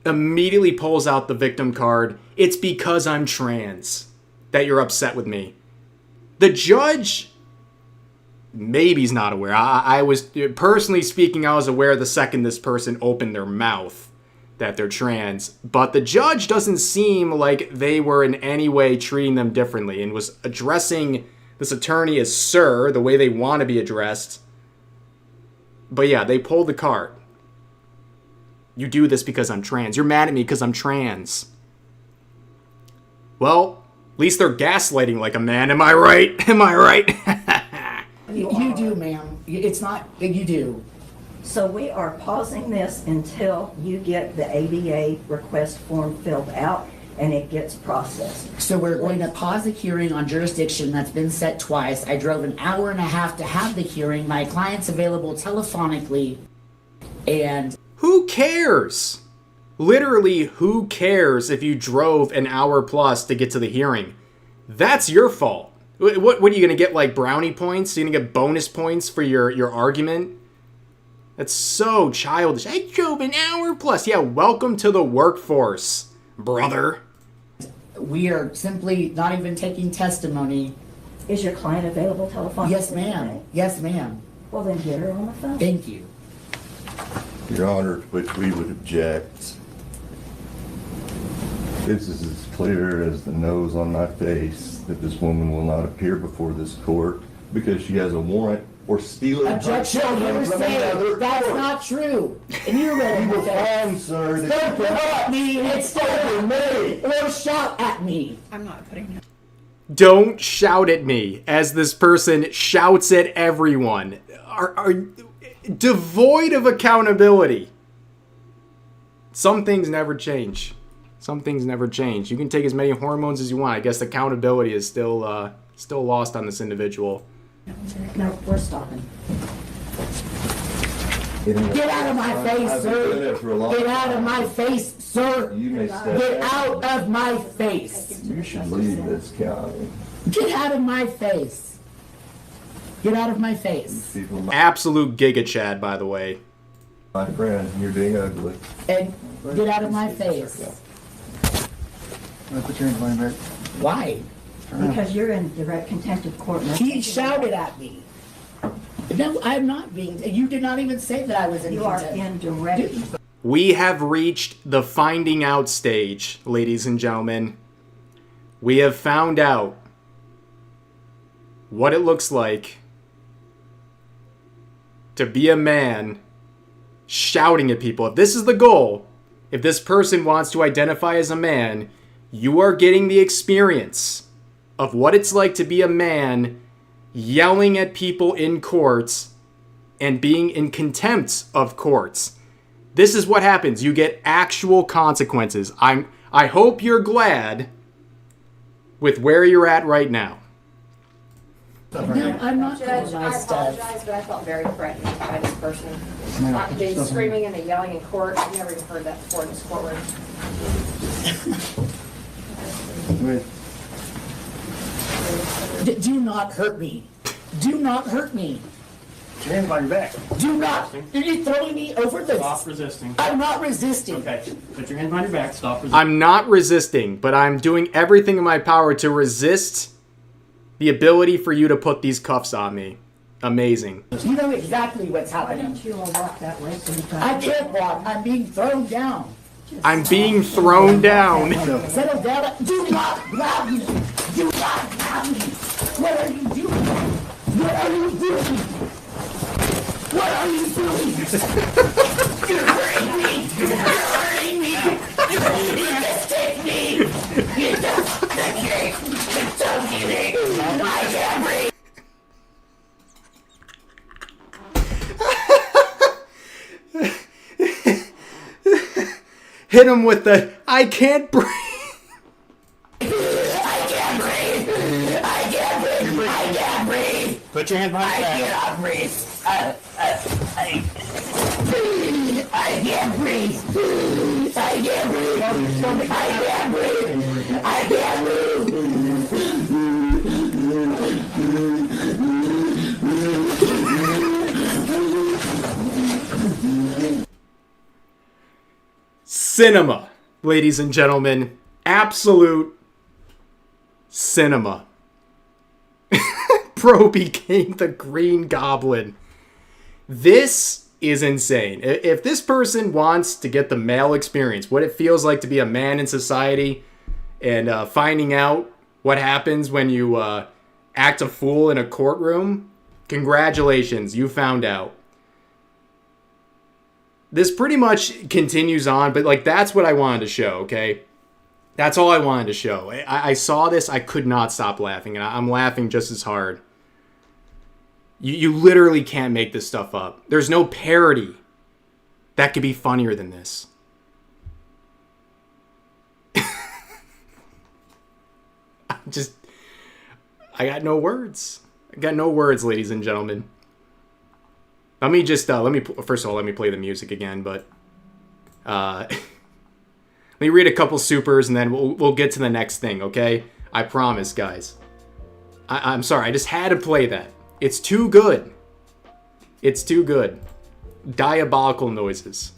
Immediately pulls out the victim card. It's because I'm trans that you're upset with me. The judge, maybe he's not aware. I was, personally speaking, I was aware the second this person opened their mouth that they're trans. But the judge doesn't seem like they were in any way treating them differently and was addressing this attorney as sir, the way they want to be addressed. But yeah, they pulled the card. You do this because I'm trans. You're mad at me because I'm trans. Well, at least they're gaslighting like a man. Am I right? Am I right? You do, ma'am. It's not, you do. So we are pausing this until you get the ADA request form filled out and it gets processed. So we're going to pause the hearing on jurisdiction that's been set twice. I drove an hour and a half to have the hearing. My client's available telephonically. And Who cares? Literally, who cares if you drove an hour plus to get to the hearing? That's your fault. What are you going to get, like, brownie points? You're going to get bonus points for your argument? That's so childish. I drove an hour plus. Yeah, welcome to the workforce, brother. we are simply not even taking testimony. Is your client available telephonically? Yes, ma'am. Yes, ma'am. Well, then get her on the phone. Thank you. Your Honor, to which we would object. This is as clear as the nose on my face that this woman will not appear before this court because she has a warrant or stealing. Objection, hearsay. That's not true. And you're ready You to were say, wrong, sir. don't put at me instead of me, or shout at me. I'm not putting it. Don't shout at me as this person shouts at everyone. Are devoid of accountability. Some things never change. Some things never change. You can take as many hormones as you want. I guess accountability is still lost on this individual. No, we're stopping. Get out of my face, sir. Get out of my face, sir. You may step Get back. out of my face. You should leave this county. Get out of my face. Get out of my face. People, Absolute giga Chad, by the way. my friend, you're being ugly. And get out of my face. Why? Because you're in direct contempt of court. and He shouted at me. No, I'm not being. You did not even say that I was in You are contempt. in direct. We have reached the finding out stage, ladies and gentlemen. We have found out what it looks like to be a man shouting at people. If this is the goal, if this person wants to identify as a man, you are getting the experience of what it's like to be a man yelling at people in courts and being in contempt of courts. This is what happens. You get actual consequences. I hope you're glad with where you're at right now. No, I'm not Judge, doing I my stuff. apologize, but I felt very threatened by this person. The screaming and the yelling in court, I've never even heard that before in this courtroom. Do not hurt me. Do not hurt me. Put your hands behind your back. Do not. Are you throwing me over this? Stop resisting. I'm not resisting. Okay. Put your hands behind your back. Stop resisting. I'm not resisting, but I'm doing everything in my power to resist the ability for you to put these cuffs on me. Amazing. You know exactly what's Why happening. don't you all walk that way so you I can't walk. I'm being thrown down. I'm being thrown down. Settle down. Do not grab me. Do not grab me. What are you doing? What are you doing? What are you doing? You're hurting me. You're hurting me. You just take me. You just take me. You don't get it. Hit him with the, I can't breathe. I can't breathe. I can't breathe. I can't breathe. Put your hand behind your I back. cannot breathe. I can't breathe. I can't breathe. I can't breathe. I can't breathe. Cinema, ladies and gentlemen. Absolute cinema. Bro became the Green Goblin. This is insane. If this person wants to get the male experience, what it feels like to be a man in society, and finding out what happens when you act a fool in a courtroom, congratulations, you found out. This pretty much continues on, but like that's what I wanted to show, okay? That's all I wanted to show. I saw this, I could not stop laughing, and I'm laughing just as hard. You literally can't make this stuff up. There's no parody that could be funnier than this. I got no words. I got no words, ladies and gentlemen. Let me just, first of all, let me play the music again, but, let me read a couple supers and then we'll get to the next thing, okay? I promise, guys. I'm sorry, I just had to play that. It's too good. It's too good. Diabolical noises.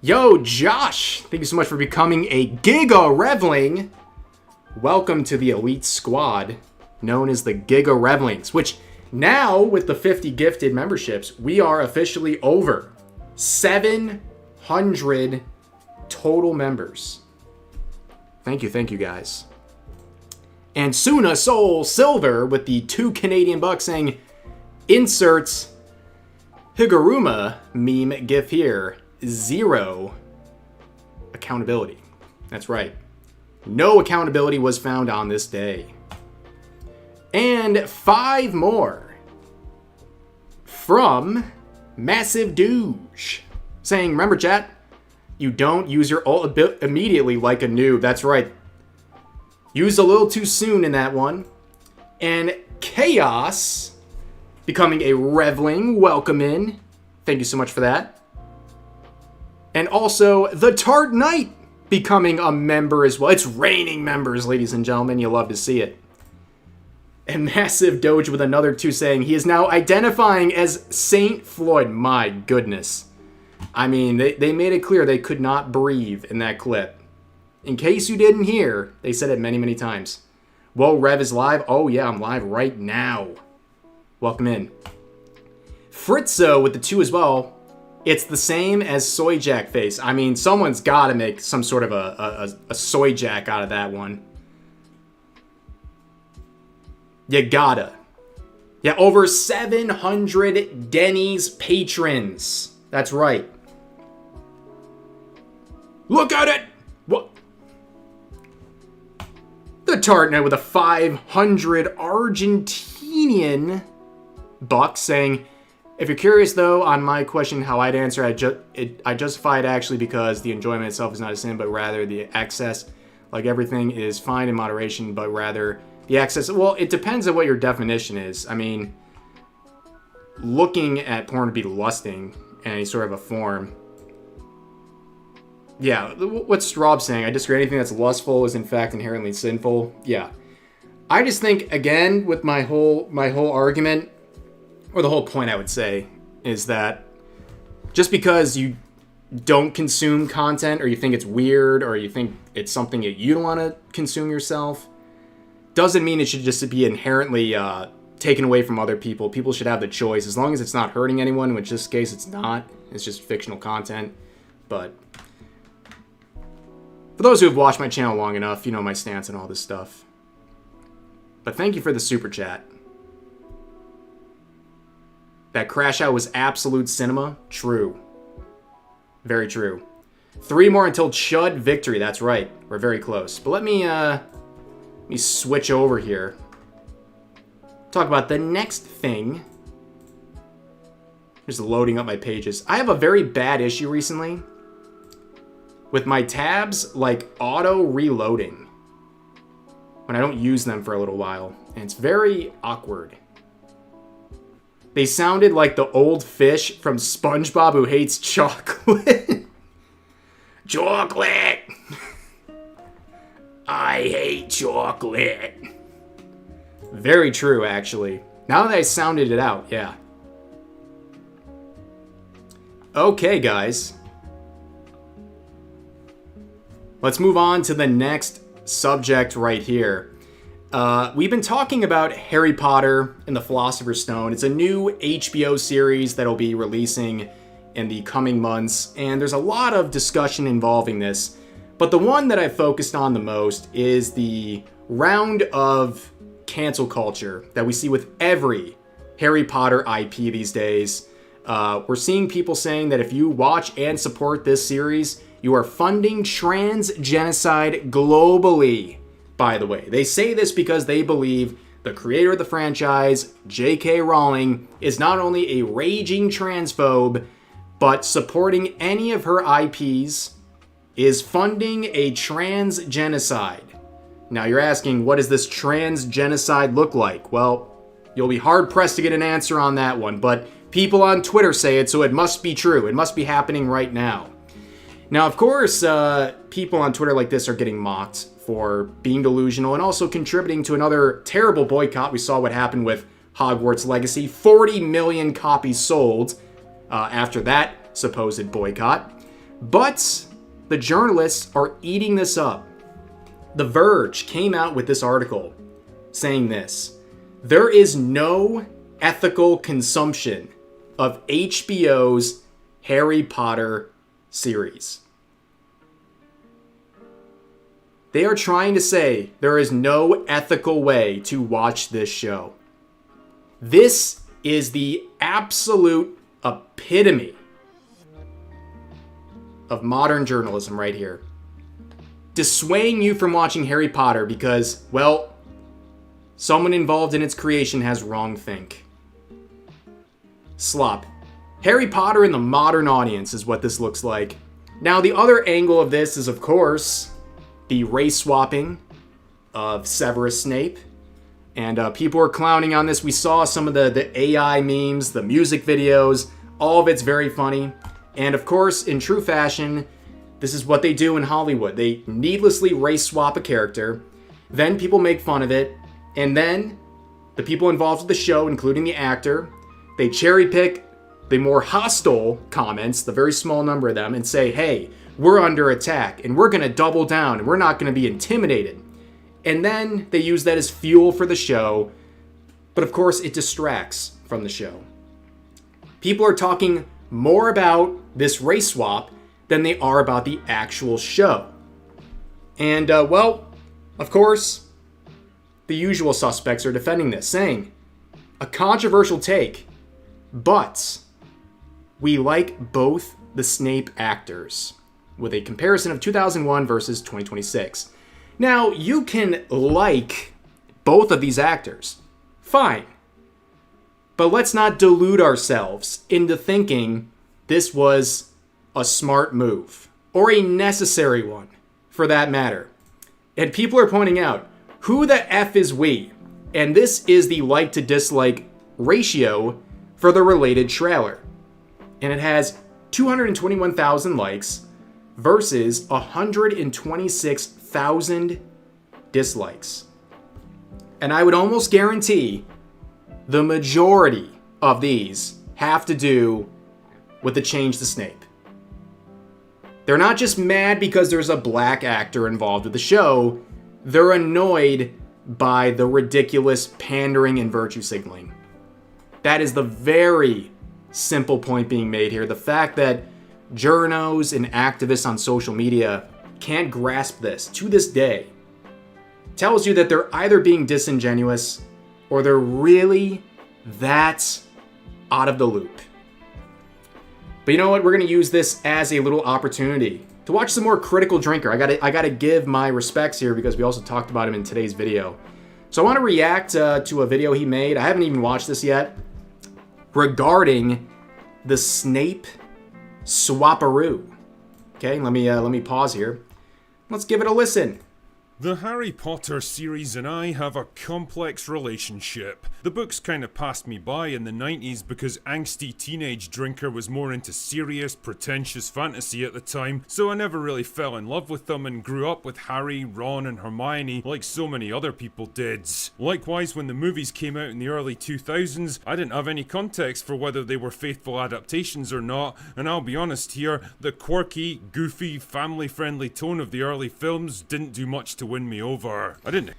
Yo, Josh! Thank you so much for becoming a Giga Revling. Welcome to the elite squad, known as the Giga Revlings, which now, with the 50 gifted memberships, we are officially over 700 total members. Thank you guys. And Suna Soul Silver with the 2 Canadian bucks saying, inserts Higuruma meme gif here. 0 accountability. That's right. No accountability was found on this day. And 5 more from Massive Douche saying, remember chat, you don't use your ult immediately like a noob. That's right. Used a little too soon in that one. And Chaos becoming a Revling. Welcome in. Thank you so much for that. And also the Tart Knight becoming a member as well. It's raining members, ladies and gentlemen. You love to see it. And Massive Doge with another 2 saying he is now identifying as Saint Floyd. My goodness. I mean, they made it clear they could not breathe in that clip. In case you didn't hear, they said it many, many times. Whoa, Rev is live. Oh yeah, I'm live right now. Welcome in. Fritzo with the 2 as well. It's the same as Soy Jack face. I mean, someone's got to make some sort of a Soy Jack out of that one. You gotta. Yeah, over 700 Denny's patrons. That's right. Look at it! What? The Tartnet with a 500 Argentinian bucks saying, if you're curious though on my question how I'd answer, I justify it actually because the enjoyment itself is not a sin, but rather the excess. Like everything is fine in moderation, but rather the excess. Well, it depends on what your definition is. I mean, looking at porn to be lusting in any sort of a form. Yeah, what's Rob saying? I disagree. Anything that's lustful is in fact inherently sinful. Yeah. I just think, again, with my whole argument, or the whole point I would say, is that just because you don't consume content, or you think it's weird, or you think it's something that you don't want to consume yourself, doesn't mean it should just be inherently taken away from other people. People should have the choice, as long as it's not hurting anyone, which in this case it's not. It's just fictional content. But for those who have watched my channel long enough, you know my stance on all this stuff. But thank you for the super chat. That crash out was absolute cinema. True. Very true. 3 more until Chud victory. That's right. We're very close. But let me switch over here. Talk about the next thing. Just loading up my pages. I have a very bad issue recently with my tabs like auto reloading when I don't use them for a little while. And it's very awkward. They sounded like the old fish from SpongeBob who hates chocolate. Chocolate! I hate chocolate. Very true, actually. Now that I sounded it out, yeah. Okay, guys. Let's move on to the next subject right here. We've been talking about Harry Potter and the Philosopher's Stone. It's a new HBO series that'll be releasing in the coming months, and there's a lot of discussion involving this. But the one that I've focused on the most is the round of cancel culture that we see with every Harry Potter IP these days. We're seeing people saying that if you watch and support this series, you are funding trans genocide globally, by the way. They say this because they believe the creator of the franchise, J.K. Rowling, is not only a raging transphobe, but supporting any of her IPs is funding a trans genocide. Now you're asking, what does this trans genocide look like? Well, you'll be hard pressed to get an answer on that one, but people on Twitter say it, so it must be true. It must be happening right now. Now, of course, people on Twitter like this are getting mocked for being delusional and also contributing to another terrible boycott. We saw what happened with Hogwarts Legacy. 40 million copies sold after that supposed boycott. But the journalists are eating this up. The Verge came out with this article saying this: there is no ethical consumption of HBO's Harry Potter series. They are trying to say there is no ethical way to watch this show. This is the absolute epitome of modern journalism right here. Dissuading you from watching Harry Potter because, well, someone involved in its creation has wrong think. Slop. Harry Potter and the modern audience is what this looks like. Now, the other angle of this is, of course, the race swapping of Severus Snape. And people are clowning on this. We saw some of the AI memes, the music videos. All of it's very funny. And of course, in true fashion, this is what they do in Hollywood. They needlessly race swap a character. Then people make fun of it. And then the people involved with the show, including the actor, they cherry pick the more hostile comments, the very small number of them, and say, hey, we're under attack and we're going to double down and we're not going to be intimidated. And then they use that as fuel for the show. But of course, it distracts from the show. People are talking more about this race swap than they are about the actual show. And, well, of course, the usual suspects are defending this, saying, a controversial take, but we like both the Snape actors, with a comparison of 2001 versus 2026. Now, you can like both of these actors. Fine. But let's not delude ourselves into thinking this was a smart move, or a necessary one, for that matter. And people are pointing out, who the F is we? And this is the like to dislike ratio for the related trailer. And it has 221,000 likes versus 126,000 dislikes. And I would almost guarantee the majority of these have to do with the change to Snape. They're not just mad because there's a black actor involved with the show. They're annoyed by the ridiculous pandering and virtue signaling. That is the very simple point being made here. The fact that journos and activists on social media can't grasp this to this day tells you that they're either being disingenuous or they're really that out of the loop. But you know what? We're going to use this as a little opportunity to watch some more Critical Drinker. I gotta give my respects here because we also talked about him in today's video. So I want to react to a video he made. I haven't even watched this yet, regarding the Snape swaparoo. Okay, let me pause here. Let's give it a listen. The Harry Potter series and I have a complex relationship. The books kind of passed me by in the 90s because angsty teenage drinker was more into serious, pretentious fantasy at the time, so I never really fell in love with them and grew up with Harry, Ron and Hermione like so many other people did. Likewise, when the movies came out in the early 2000s, I didn't have any context for whether they were faithful adaptations or not, and I'll be honest here, the quirky, goofy, family-friendly tone of the early films didn't do much to win me over. I didn't.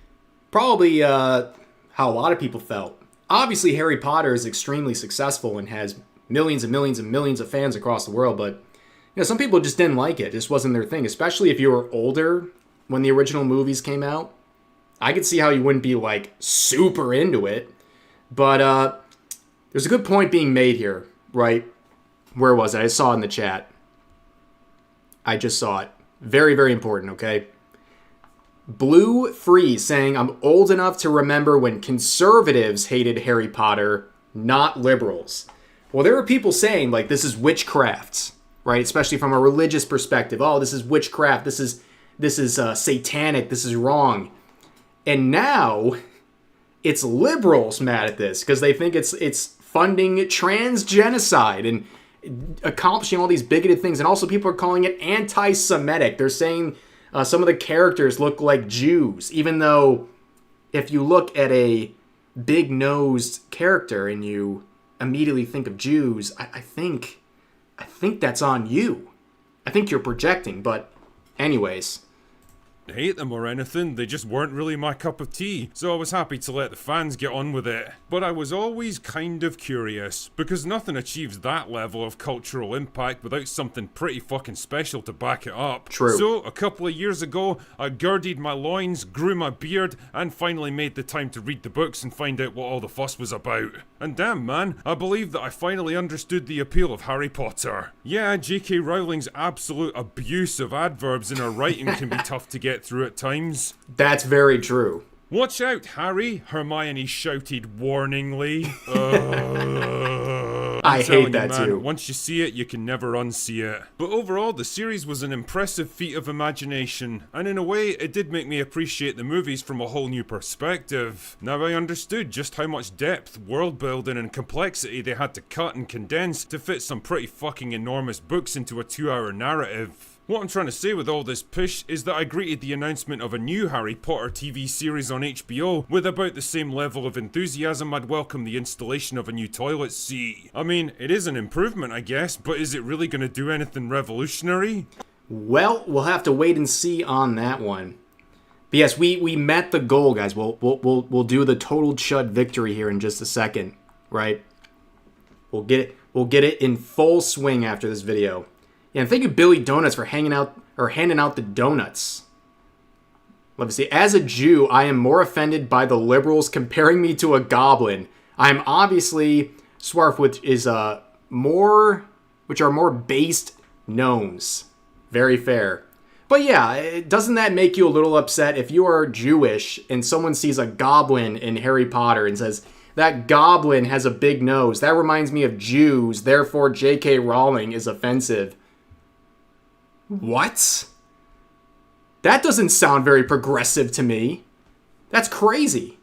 Probably how a lot of people felt. Obviously, Harry Potter is extremely successful and has millions and millions and millions of fans across the world, but some people just didn't like it. It just wasn't their thing, especially if you were older when the original movies came out. I could see how you wouldn't be like super into it, but there's a good point being made here, right? Where was it? I saw it in the chat. I just saw it. Very, very important, okay? Blue Freeze saying, I'm old enough to remember when conservatives hated Harry Potter, not liberals. Well, there are people saying, like, this is witchcraft, right? Especially from a religious perspective. Oh, this is witchcraft. This is satanic. This is wrong. And now it's liberals mad at this because they think it's funding trans genocide and accomplishing all these bigoted things. And also people are calling it anti-Semitic. They're saying some of the characters look like Jews, even though if you look at a big-nosed character and you immediately think of Jews, I think that's on you. I think you're projecting, but anyways. Hate them or anything, they just weren't really my cup of tea, so I was happy to let the fans get on with it. But I was always kind of curious, because nothing achieves that level of cultural impact without something pretty fucking special to back it up. True. So, a couple of years ago, I girded my loins, grew my beard, and finally made the time to read the books and find out what all the fuss was about. And damn man, I believe that I finally understood the appeal of Harry Potter. Yeah, J.K. Rowling's absolute abuse of adverbs in her writing can be tough to get through at times. That's very true. Watch out, Harry, Hermione shouted warningly. I hate that man, too. Once you see it, you can never unsee it. But overall, the series was an impressive feat of imagination, and in a way, it did make me appreciate the movies from a whole new perspective. Now I understood just how much depth, world building, and complexity they had to cut and condense to fit some pretty fucking enormous books into a 2-hour narrative. What I'm trying to say with all this push is that I greeted the announcement of a new Harry Potter TV series on HBO with about the same level of enthusiasm I'd welcome the installation of a new toilet seat. I mean, it is an improvement, I guess, but is it really going to do anything revolutionary? Well, we'll have to wait and see on that one. But yes, we met the goal, guys. We'll do the total chud victory here in just a second, right? We'll get it in full swing after this video. Yeah, and thank you, Billy Donuts, for handing out the donuts. Let me see. As a Jew, I am more offended by the liberals comparing me to a goblin. I am obviously Swarf, which are more based gnomes. Very fair. But yeah, doesn't that make you a little upset if you are Jewish and someone sees a goblin in Harry Potter and says, that goblin has a big nose. That reminds me of Jews, therefore J.K. Rowling is offensive. What? That doesn't sound very progressive to me. That's crazy.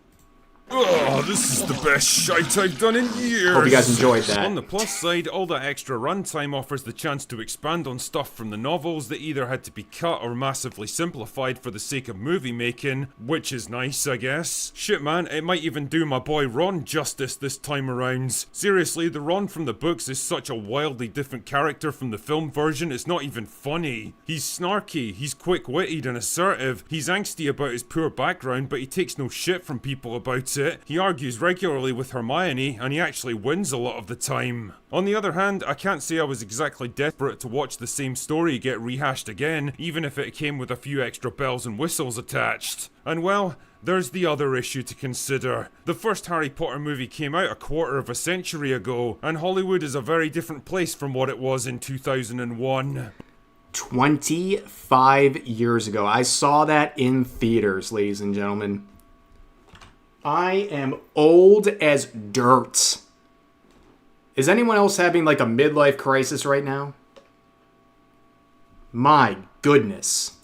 Oh, this is the best shite I've done in years. Hope you guys enjoyed that. On the plus side, all that extra runtime offers the chance to expand on stuff from the novels that either had to be cut or massively simplified for the sake of movie making, which is nice, I guess. Shit man, it might even do my boy Ron justice this time around. Seriously, the Ron from the books is such a wildly different character from the film version, it's not even funny. He's snarky, he's quick-witted and assertive, he's angsty about his poor background, but he takes no shit from people about it. He argues regularly with Hermione, and he actually wins a lot of the time. On the other hand, I can't say I was exactly desperate to watch the same story get rehashed again, even if it came with a few extra bells and whistles attached. And well, there's the other issue to consider. The first Harry Potter movie came out a quarter of a century ago, and Hollywood is a very different place from what it was in 2001. 25 years ago. I saw that in theaters, ladies and gentlemen. I am old as dirt. Is anyone else having like a midlife crisis right now? My goodness.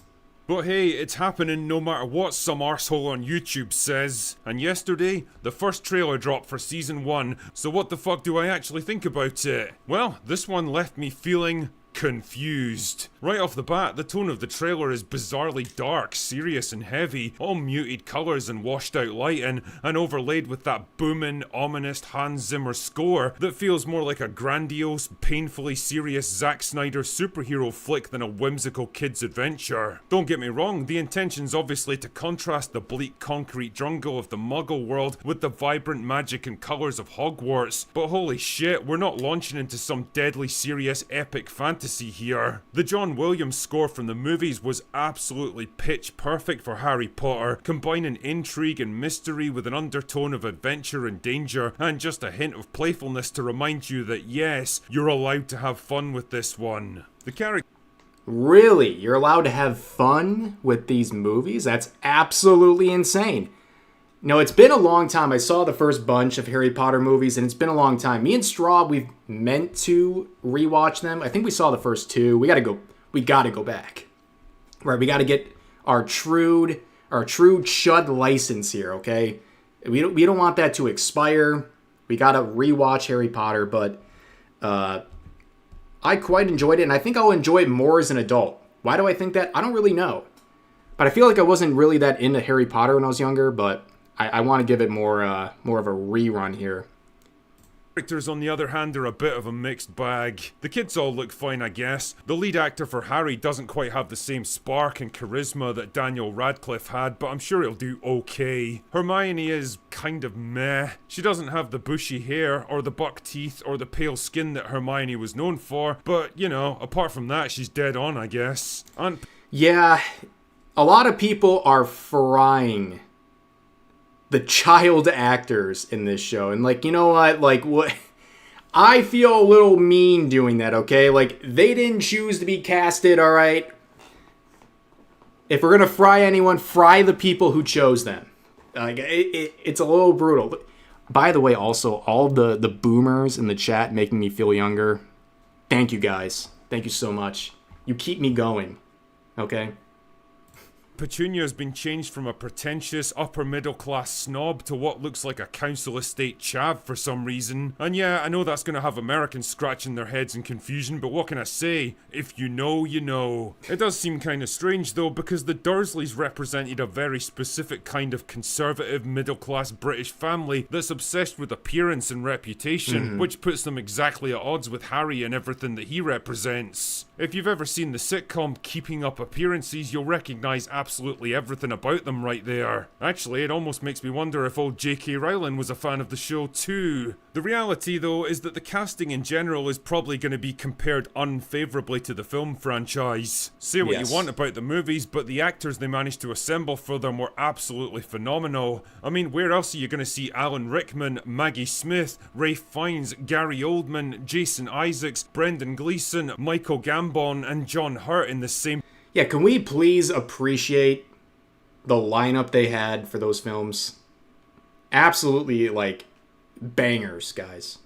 But hey, it's happening no matter what some arsehole on YouTube says. And yesterday, the first trailer dropped for Season 1, so what the fuck do I actually think about it? Well, this one left me feeling confused. Right off the bat, the tone of the trailer is bizarrely dark, serious and heavy, all muted colours and washed out lighting, and overlaid with that booming, ominous Hans Zimmer score that feels more like a grandiose, painfully serious Zack Snyder superhero flick than a whimsical kid's adventure. Don't get me wrong, the intention's obviously to contrast the bleak concrete jungle of the Muggle world with the vibrant magic and colours of Hogwarts, but holy shit, we're not launching into some deadly serious epic fantasy here. The John Williams score from the movies was absolutely pitch perfect for Harry Potter, combining intrigue and mystery with an undertone of adventure and danger, and just a hint of playfulness to remind you that yes, you're allowed to have fun with this one. The character Really? You're allowed to have fun with these movies? That's absolutely insane. No, it's been a long time. I saw the first bunch of Harry Potter movies, and it's been a long time. Me and Straw, we've meant to rewatch them. I think we saw the first two. We gotta go back. Right, we gotta get our true chud license here, okay? We don't want that to expire. We gotta rewatch Harry Potter, but I quite enjoyed it, and I think I'll enjoy it more as an adult. Why do I think that? I don't really know. But I feel like I wasn't really that into Harry Potter when I was younger, but I want to give it more of a rerun here. Characters, on the other hand, are a bit of a mixed bag. The kids all look fine, I guess. The lead actor for Harry doesn't quite have the same spark and charisma that Daniel Radcliffe had, but I'm sure he'll do okay. Hermione is kind of meh. She doesn't have the bushy hair, or the buck teeth, or the pale skin that Hermione was known for, but, you know, apart from that, she's dead on, I guess. Yeah, a lot of people are frying the child actors in this show. And, like, you know what? Like, what? I feel a little mean doing that, okay? Like, they didn't choose to be casted, all right? If we're going to fry anyone, fry the people who chose them. Like, it's a little brutal. By the way, also, all the boomers in the chat making me feel younger. Thank you, guys. Thank you so much. You keep me going, okay? Petunia has been changed from a pretentious upper-middle-class snob to what looks like a council estate chav for some reason. And yeah, I know that's going to have Americans scratching their heads in confusion, but what can I say? If you know, you know. It does seem kind of strange though, because the Dursleys represented a very specific kind of conservative middle-class British family that's obsessed with appearance and reputation, which puts them exactly at odds with Harry and everything that he represents. If you've ever seen the sitcom Keeping Up Appearances, you'll recognise absolutely everything about them right there. Actually, it almost makes me wonder if old J.K. Rowling was a fan of the show too. The reality though is that the casting in general is probably going to be compared unfavourably to the film franchise. Say what you want about the movies, but the actors they managed to assemble for them were absolutely phenomenal. I mean, where else are you going to see Alan Rickman, Maggie Smith, Ralph Fiennes, Gary Oldman, Jason Isaacs, Brendan Gleeson, Michael Gambon and John Hurt in the same... Yeah, can we please appreciate the lineup they had for those films? Absolutely, like, bangers, guys.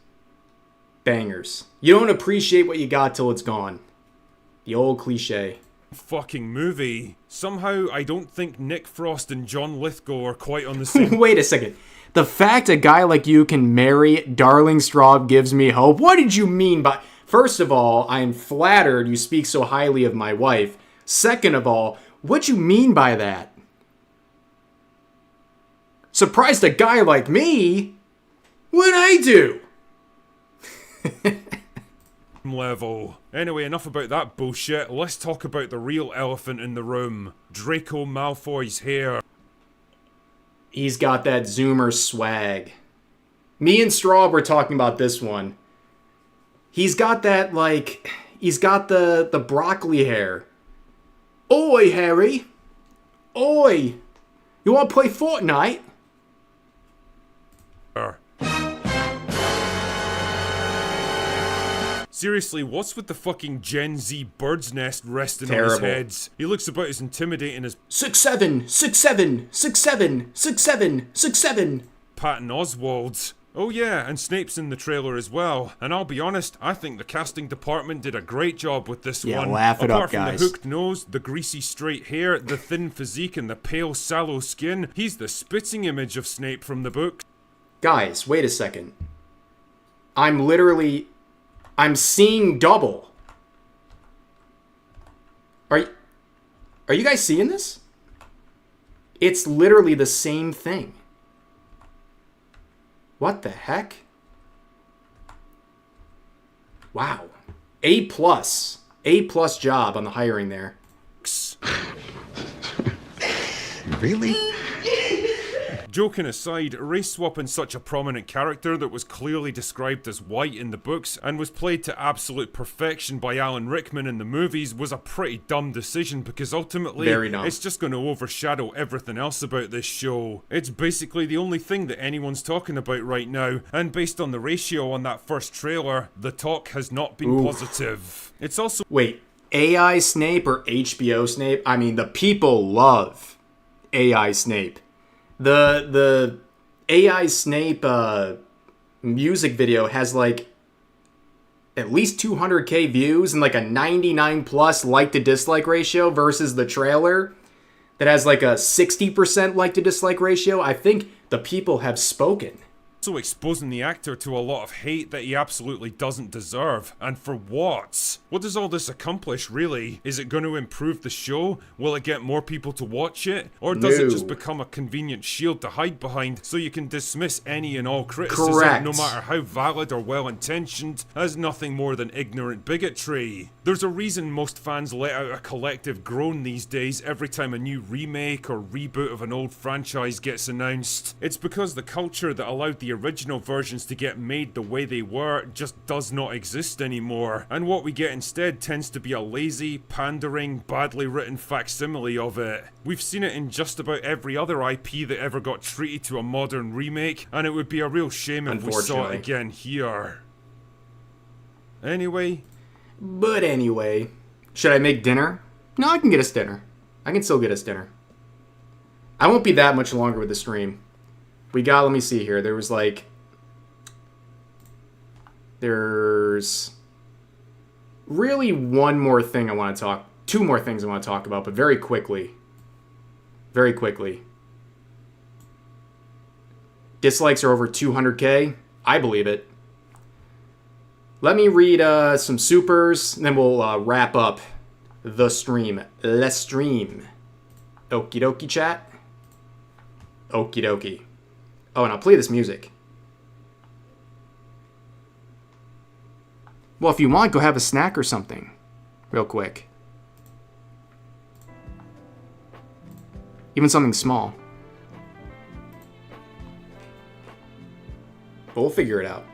Bangers. You don't appreciate what you got till it's gone. The old cliche. Fucking movie. Somehow, I don't think Nick Frost and John Lithgow are quite on the same... Wait a second. The fact a guy like you can marry Darling Straub gives me hope. What did you mean by... First of all, I am flattered you speak so highly of my wife. Second of all, what you mean by that? Surprised a guy like me? What'd I do? level. Anyway, enough about that bullshit. Let's talk about the real elephant in the room. Draco Malfoy's hair. He's got that Zoomer swag. Me and Straub were talking about this one. He's got that, like... He's got the broccoli hair. Oi, Harry. Oi. You want to play Fortnite? Seriously, what's with the fucking Gen Z bird's nest resting on his heads? He looks about as intimidating as 6'7", 6'7", 6'7", 6'7", 6'7". Patton Oswalt. Oh yeah, and Snape's in the trailer as well. And I'll be honest, I think the casting department did a great job with this Yeah, one. laugh it up, Apart from guys. the hooked nose, the greasy straight hair, the thin physique, and the pale sallow skin, he's the spitting image of Snape from the book. Guys, wait a second. I'm seeing double. Are you guys seeing this? It's literally the same thing. What the heck? Wow. A plus job on the hiring there. Really? Joking aside, race swapping such a prominent character that was clearly described as white in the books and was played to absolute perfection by Alan Rickman in the movies was a pretty dumb decision because ultimately Very dumb. it's just going to overshadow everything else about this show. It's basically the only thing that anyone's talking about right now, and based on the ratio on that first trailer, the talk has not been positive. It's also Wait, AI Snape or HBO Snape? I mean, the people love AI Snape. The AI Snape music video has like at least 200k views and like a 99 plus like to dislike ratio versus the trailer that has like a 60% like to dislike ratio. I think the people have spoken. also exposing the actor to a lot of hate that he absolutely doesn't deserve. And for what? What does all this accomplish, really? Is it going to improve the show? Will it get more people to watch it? Or does it just No. become a convenient shield to hide behind so you can dismiss any and all criticism, Correct. no matter how valid or well-intentioned, as nothing more than ignorant bigotry? There's a reason most fans let out a collective groan these days every time a new remake or reboot of an old franchise gets announced. It's because the culture that allowed the original versions to get made the way they were just does not exist anymore, and what we get instead tends to be a lazy, pandering, badly written facsimile of it. We've seen it in just about every other IP that ever got treated to a modern remake, and it would be a real shame if we saw it Unfortunately. again here. Anyway, But anyway, should I make dinner? No, I can get us dinner. I can still get us dinner. I won't be that much longer with the stream. We got, let me see here. There's really one more thing I want to talk, two more things I want to talk about, but very quickly. Very quickly. Dislikes are over 200k. I believe it. Let me read some supers, and then we'll wrap up the stream. Let's stream. Okie dokie, chat. Okie dokie. Oh, and I'll play this music. Well, if you want, go have a snack or something. Real quick. Even something small. But we'll figure it out.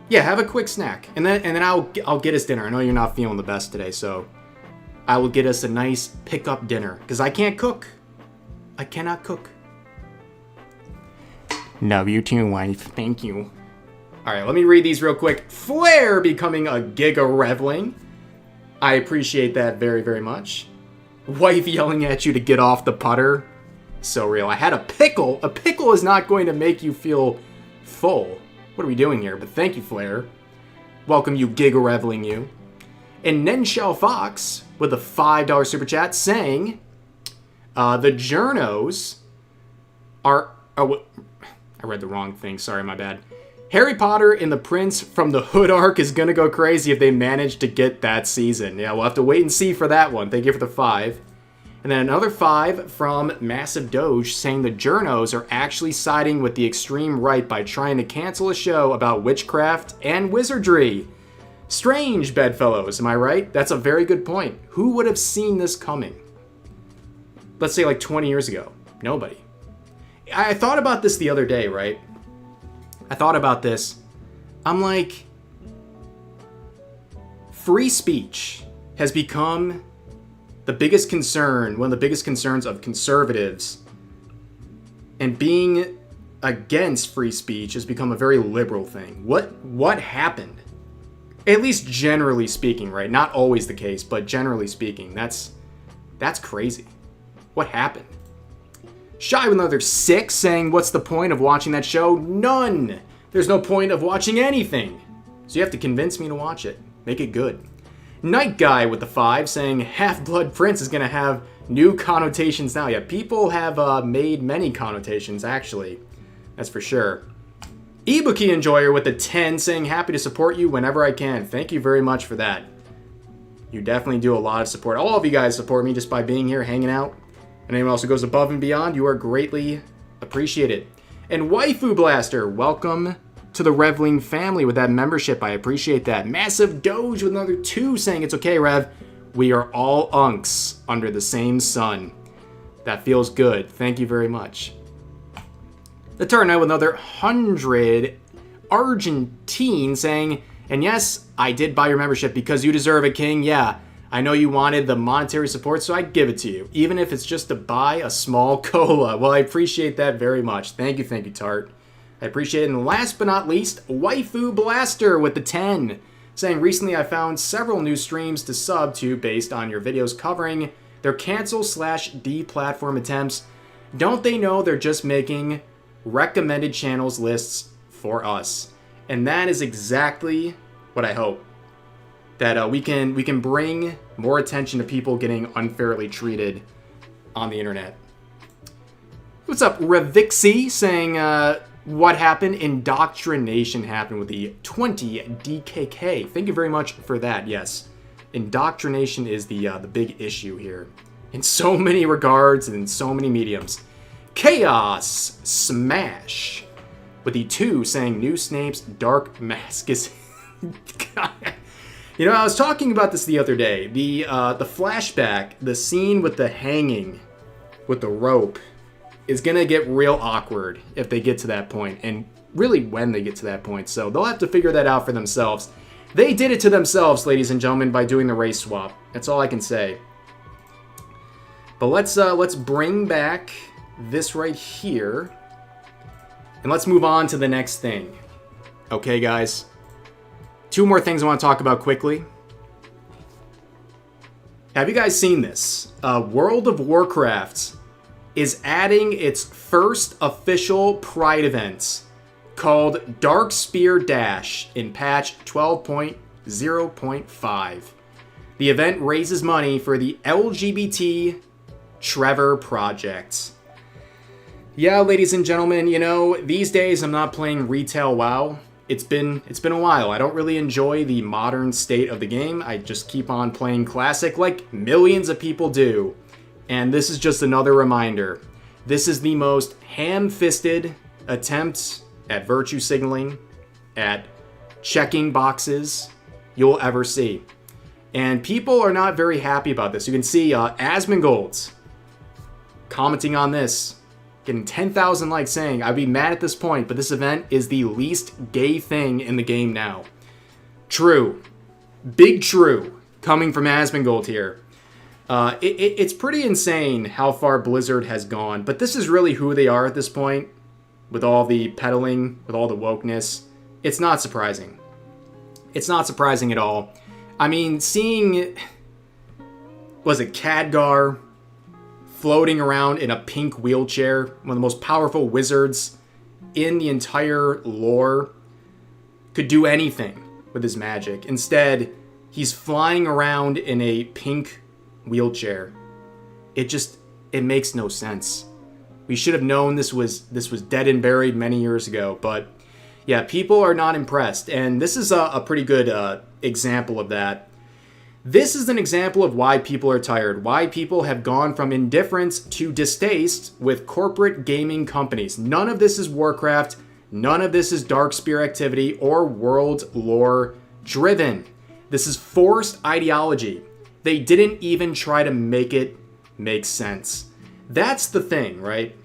Yeah, have a quick snack. And then I'll get us dinner. I know you're not feeling the best today, so I will get us a nice pick-up dinner. Because I can't cook. I cannot cook. Love you too, wife. Thank you. Alright, let me read these real quick. Flair becoming a Giga Reveling. I appreciate that very, very much. Wife yelling at you to get off the putter. So real. I had a pickle. A pickle is not going to make you feel full. What are we doing here? But thank you, Flair. Welcome you, Giga Reveling you. And Nenshell Fox with a $5 super chat saying, the journos are... Oh, I read the wrong thing. Sorry, my bad. Harry Potter and the Prince from the Hood arc is going to go crazy if they manage to get that season. Yeah, we'll have to wait and see for that one. Thank you for the 5. And then another 5 from Massive Doge saying the journos are actually siding with the extreme right by trying to cancel a show about witchcraft and wizardry. Strange, bedfellows, am I right? That's a very good point. Who would have seen this coming? Let's say like 20 years ago. Nobody. I thought about this the other day, right? I thought about this. I'm like, free speech has become the biggest concern, one of the biggest concerns of conservatives, and being against free speech has become a very liberal thing. What happened? At least generally speaking, right? Not always the case, but generally speaking, that's crazy. What happened? Shy with another 6 saying, what's the point of watching that show? None! There's no point of watching anything. So you have to convince me to watch it. Make it good. Night Guy with the 5 saying Half-Blood Prince is going to have new connotations now. Yeah, people have made many connotations, actually. That's for sure. Ibuki Enjoyer with the 10 saying happy to support you whenever I can. Thank you very much for that. You definitely do a lot of support. All of you guys support me just by being here, hanging out. And anyone else who goes above and beyond, you are greatly appreciated. And Waifu Blaster, welcome to the Revling family with that membership. I appreciate that. Massive Doge with another 2 saying it's okay, Rev. We are all unks under the same sun. That feels good. Thank you very much. The Turner with another 100 Argentine saying, and yes, I did buy your membership because you deserve it, King. Yeah, I know you wanted the monetary support, so I give it to you, even if it's just to buy a small cola. Well, I appreciate that very much. Thank you, Tart. I appreciate it. And last but not least, Waifu Blaster with the 10, saying recently I found several new streams to sub to based on your videos covering their cancel/deplatform attempts. Don't they know they're just making recommended channels lists for us? And that is exactly what I hope. That we can bring more attention to people getting unfairly treated on the internet. What's up, Revixie saying what happened? Indoctrination happened with the 20 DKK. Thank you very much for that. Yes, indoctrination is the big issue here in so many regards and in so many mediums. Chaos Smash with the 2 saying new Snape's dark mask is. You know, I was talking about this the other day. The flashback, the scene with the hanging with the rope is gonna get real awkward if they get to that point, and really when they get to that point. So they'll have to figure that out for themselves. They did it to themselves, ladies and gentlemen, by doing the race swap. That's all I can say. But let's bring back this right here, and let's move on to the next thing. Okay, guys. 2 more things I want to talk about quickly. Have you guys seen this? World of Warcraft is adding its first official Pride event called Dark Spear Dash in patch 12.0.5. The event raises money for the LGBT Trevor Project. Yeah, ladies and gentlemen, you know, these days I'm not playing retail WoW. It's been a while. I don't really enjoy the modern state of the game. I just keep on playing classic like millions of people do. And this is just another reminder. This is the most ham-fisted attempt at virtue signaling, at checking boxes you'll ever see. And people are not very happy about this. You can see Asmongold commenting on this, getting 10,000 likes saying, I'd be mad at this point, but this event is the least gay thing in the game now. True. Big true. Coming from Asmongold here. It's pretty insane how far Blizzard has gone, but this is really who they are at this point. With all the peddling, with all the wokeness. It's not surprising. It's not surprising at all. I mean, seeing, was it Khadgar floating around in a pink wheelchair, one of the most powerful wizards in the entire lore, could do anything with his magic. Instead, he's flying around in a pink wheelchair. It makes no sense. We should have known this was dead and buried many years ago, but yeah, people are not impressed, and this is a pretty good example of that. This is an example of why people are tired, why people have gone from indifference to distaste with corporate gaming companies. None of this is Warcraft, none of this is Darkspear activity or world lore driven. This is forced ideology. They didn't even try to make it make sense. That's the thing, right?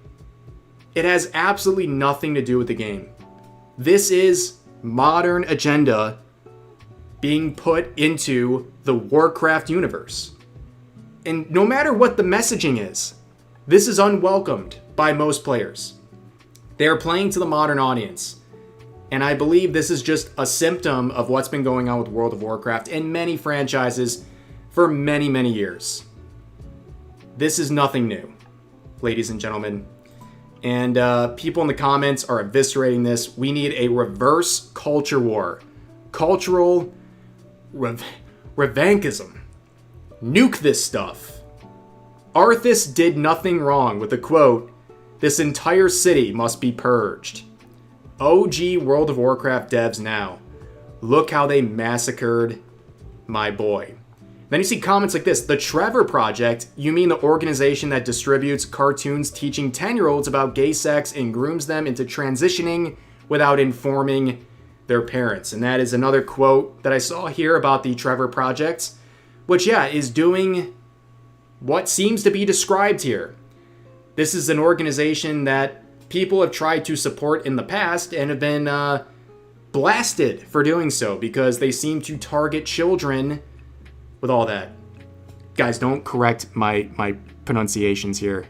It has absolutely nothing to do with the game. This is modern agenda being put into the Warcraft universe. And no matter what the messaging is, this is unwelcomed by most players. They are playing to the modern audience. And I believe this is just a symptom of what's been going on with World of Warcraft and many franchises for many, many years. This is nothing new, ladies and gentlemen. And people in the comments are eviscerating this. We need a reverse culture war. Cultural revankism. Nuke this stuff. Arthas did nothing wrong with the quote, "This entire city must be purged." OG World of Warcraft devs now. Look how they massacred my boy. Then you see comments like this. The Trevor Project, you mean the organization that distributes cartoons teaching 10-year-olds about gay sex and grooms them into transitioning without informing their parents. And that is another quote that I saw here about the Trevor Project, which, yeah, is doing what seems to be described here. This is an organization that people have tried to support in the past and have been blasted for doing so because they seem to target children with all that. Guys, don't correct my pronunciations here.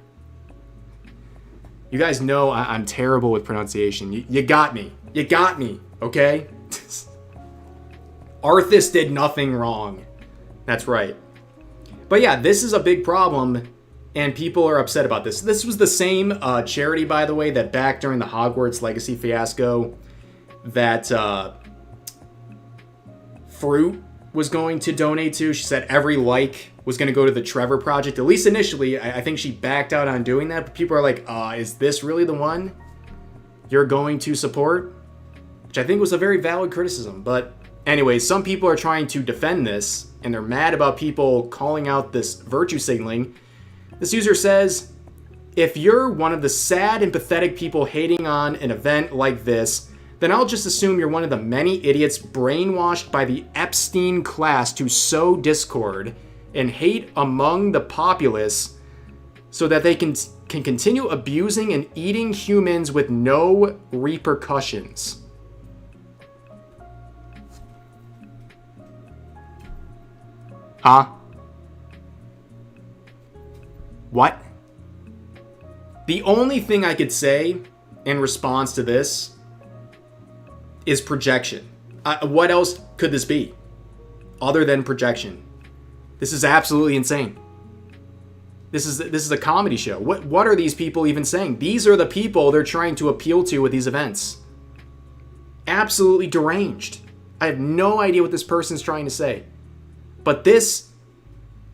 You guys know I'm terrible with pronunciation. You got me. You got me, okay? Arthas did nothing wrong. That's right. But yeah, this is a big problem, and people are upset about this. This was the same charity, by the way, that back during the Hogwarts Legacy fiasco that Fruit was going to donate to. She said every like was going to go to the Trevor Project. At least initially, I think she backed out on doing that. But people are like, is this really the one you're going to support? Which I think was a very valid criticism. But anyways, some people are trying to defend this, and they're mad about people calling out this virtue signaling. This user says, if you're one of the sad and pathetic people hating on an event like this, then I'll just assume you're one of the many idiots brainwashed by the Epstein class to sow discord and hate among the populace so that they can continue abusing and eating humans with no repercussions. Huh? What? The only thing I could say in response to this is projection. What else could this be other than projection? This is absolutely insane. This is a comedy show. What are these people even saying? These are the people they're trying to appeal to with these events. Absolutely deranged. I have no idea what this person's trying to say. But this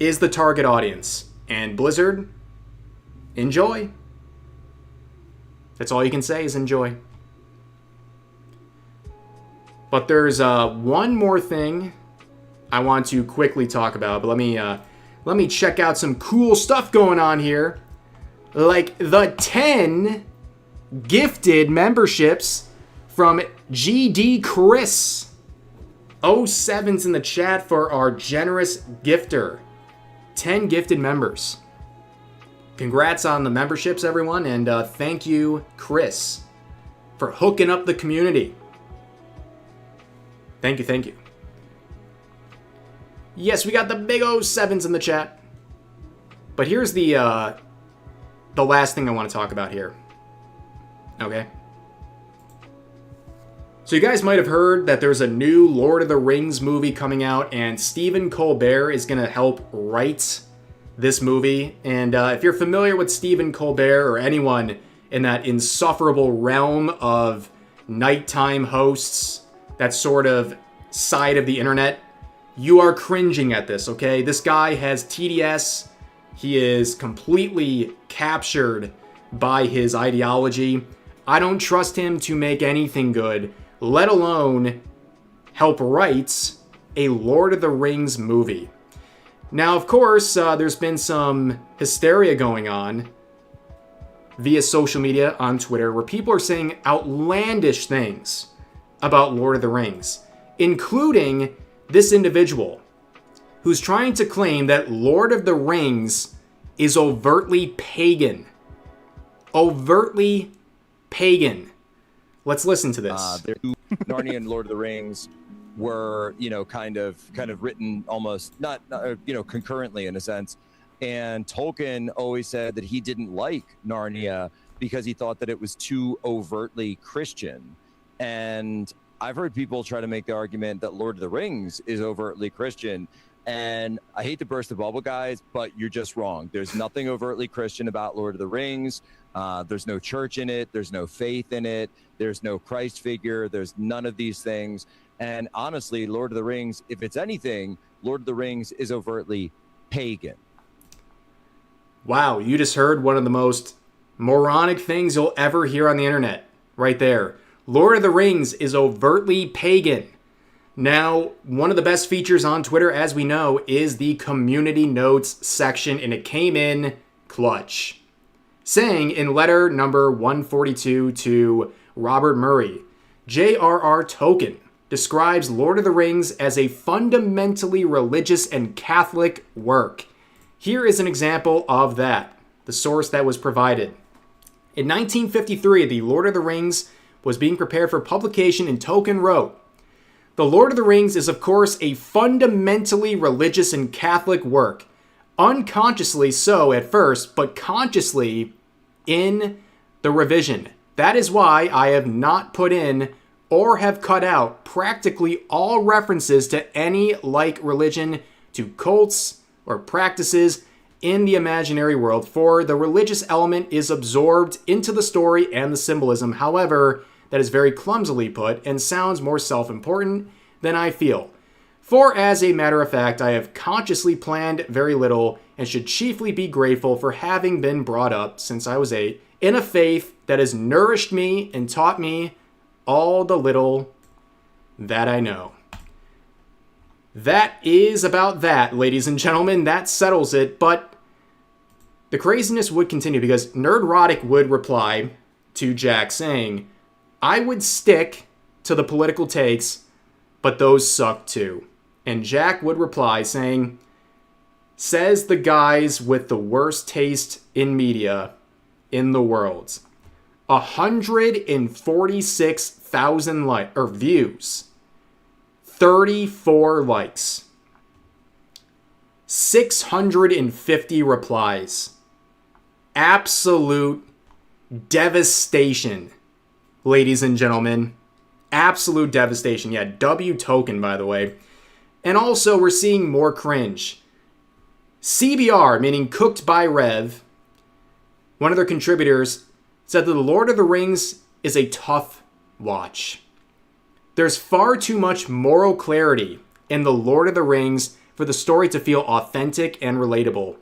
is the target audience. And Blizzard, enjoy. That's all you can say is enjoy. But there's one more thing I want to quickly talk about. But let me check out some cool stuff going on here. Like the 10 gifted memberships from GD Chris. 07's in the chat for our generous gifter. 10 gifted members. Congrats on the memberships, everyone, and thank you, Chris, for hooking up the community. Thank you, thank you. Yes, we got the big 07's in the chat. But here's the last thing I want to talk about here. Okay? So you guys might have heard that there's a new Lord of the Rings movie coming out, and Stephen Colbert is going to help write this movie. And if you're familiar with Stephen Colbert or anyone in that insufferable realm of nighttime hosts, that sort of side of the internet, you are cringing at this, okay? This guy has TDS. He is completely captured by his ideology. I don't trust him to make anything good, let alone help write a Lord of the Rings movie. Now, of course, there's been some hysteria going on via social media on Twitter where people are saying outlandish things about Lord of the Rings, including this individual who's trying to claim that Lord of the Rings is overtly pagan. Overtly pagan. Let's listen to this. Narnia and Lord of the Rings were, kind of written almost not concurrently in a sense. And Tolkien always said that he didn't like Narnia because he thought that it was too overtly Christian. And I've heard people try to make the argument that Lord of the Rings is overtly Christian. And I hate to burst the bubble, guys, but you're just wrong. There's nothing overtly Christian about Lord of the Rings. There's no church in it. There's no faith in it. There's no Christ figure. There's none of these things. And honestly, Lord of the Rings, if it's anything, Lord of the Rings is overtly pagan. Wow, you just heard one of the most moronic things you'll ever hear on the internet. Right there. Lord of the Rings is overtly pagan. Now, one of the best features on Twitter, as we know, is the community notes section, and it came in clutch. Saying in letter number 142 to Robert Murray, J.R.R. Tolkien describes Lord of the Rings as a fundamentally religious and Catholic work. Here is an example of that, the source that was provided. In 1953, the Lord of the Rings was being prepared for publication, and Tolkien wrote, "The Lord of the Rings is of course a fundamentally religious and Catholic work, unconsciously so at first, but consciously in the revision. That is why I have not put in or have cut out practically all references to any like religion, to cults or practices in the imaginary world, for the religious element is absorbed into the story and the symbolism. However, that is very clumsily put and sounds more self-important than I feel. For as a matter of fact, I have consciously planned very little and should chiefly be grateful for having been brought up since I was 8 in a faith that has nourished me and taught me all the little that I know." That is about that, ladies and gentlemen. That settles it, but the craziness would continue because Nerdrotic would reply to Jack saying, "I would stick to the political takes, but those suck too." And Jack would reply saying, "Says the guys with the worst taste in media in the world." 146,000 views, 34 likes, 650 replies. Absolute devastation, ladies and gentlemen. Absolute devastation. Yeah, W Token, by the way. And also, we're seeing more cringe. CBR, meaning Cooked by Rev, one of their contributors, said that The Lord of the Rings is a tough watch. There's far too much moral clarity in The Lord of the Rings for the story to feel authentic and relatable.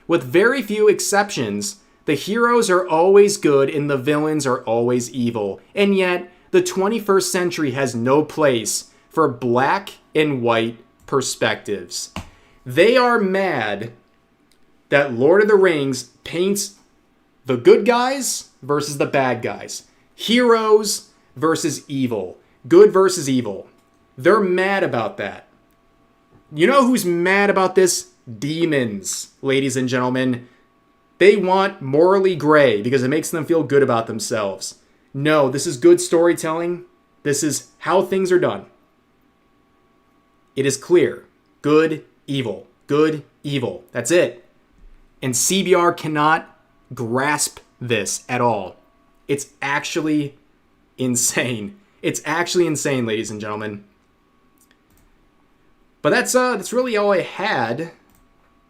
With very few exceptions, the heroes are always good and the villains are always evil. And yet, the 21st century has no place for black and white perspectives. They are mad that Lord of the Rings paints the good guys versus the bad guys. Heroes versus evil. Good versus evil. They're mad about that. You know who's mad about this? Demons, ladies and gentlemen. They want morally gray because it makes them feel good about themselves. No, this is good storytelling. This is how things are done. It is clear. Good, evil. Good, evil. That's it. And CBR cannot grasp this at all. It's actually insane. It's actually insane, ladies and gentlemen. But that's really all I had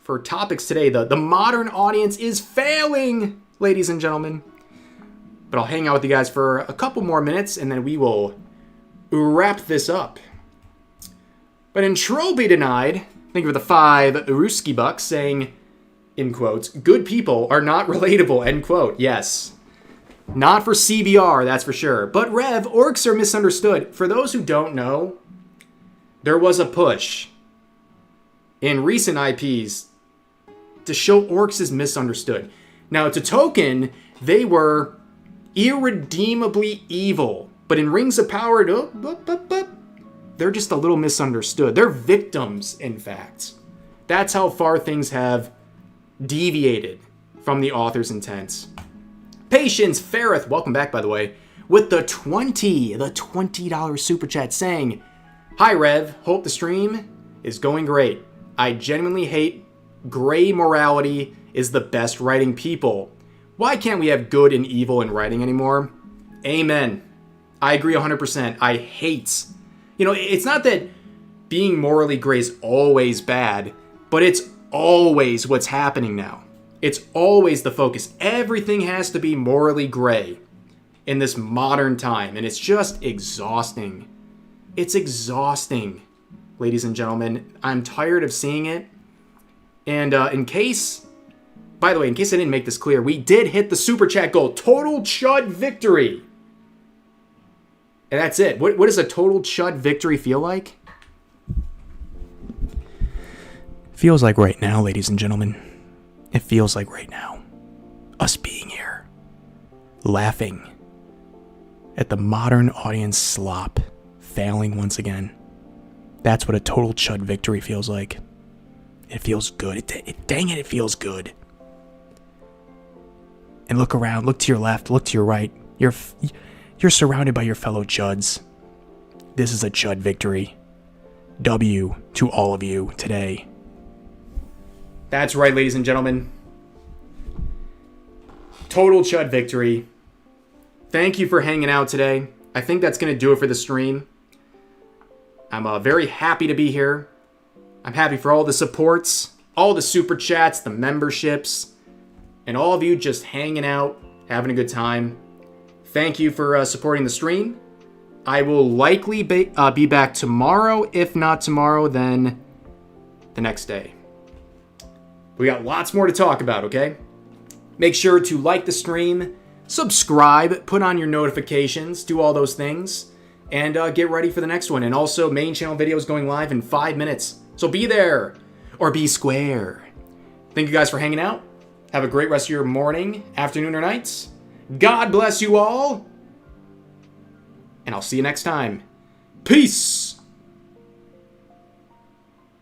for topics today. The modern audience is failing, ladies and gentlemen. But I'll hang out with you guys for a couple more minutes, and then we will wrap this up. But Entropy Denied, thank you for the 5 Ruski bucks, saying, in quotes, "Good people are not relatable," end quote. Yes. Not for CBR, that's for sure. But Rev, orcs are misunderstood. For those who don't know, there was a push in recent IPs to show orcs as misunderstood. Now, to Token, they were irredeemably evil. But in Rings of Power, they're just a little misunderstood. They're victims, in fact. That's how far things have deviated from the author's intent. Patience Ferrith, welcome back, by the way, with the $20 super chat saying, "Hi Rev, hope the stream is going great. I genuinely hate gray morality is the best writing people. Why can't we have good and evil in writing anymore?" Amen. I agree 100%. I hate, it's not that being morally gray is always bad, but it's always what's happening now. It's always the focus. Everything has to be morally gray in this modern time, and it's just exhausting. It's exhausting, ladies and gentlemen. I'm tired of seeing it. And by the way, in case I didn't make this clear, we did hit the super chat goal. Total chud victory. And that's it. What does a total chud victory feel like? Feels like right now, ladies and gentlemen. It feels like right now. Us being here. Laughing at the modern audience slop failing once again. That's what a total chud victory feels like. It feels good. Dang it, it feels good. And look around, look to your left, look to your right. You're surrounded by your fellow chuds. This is a chud victory. W to all of you today. That's right, ladies and gentlemen. Total chud victory. Thank you for hanging out today. I think that's going to do it for the stream. I'm very happy to be here. I'm happy for all the supports, all the super chats, the memberships, and all of you just hanging out, having a good time. Thank you for supporting the stream. I will likely be back tomorrow. If not tomorrow, then the next day. We got lots more to talk about, okay? Make sure to like the stream, subscribe, put on your notifications, do all those things, and get ready for the next one. And also, main channel videos going live in 5 minutes. So be there, or be square. Thank you guys for hanging out. Have a great rest of your morning, afternoon, or nights. God bless you all. And I'll see you next time. Peace.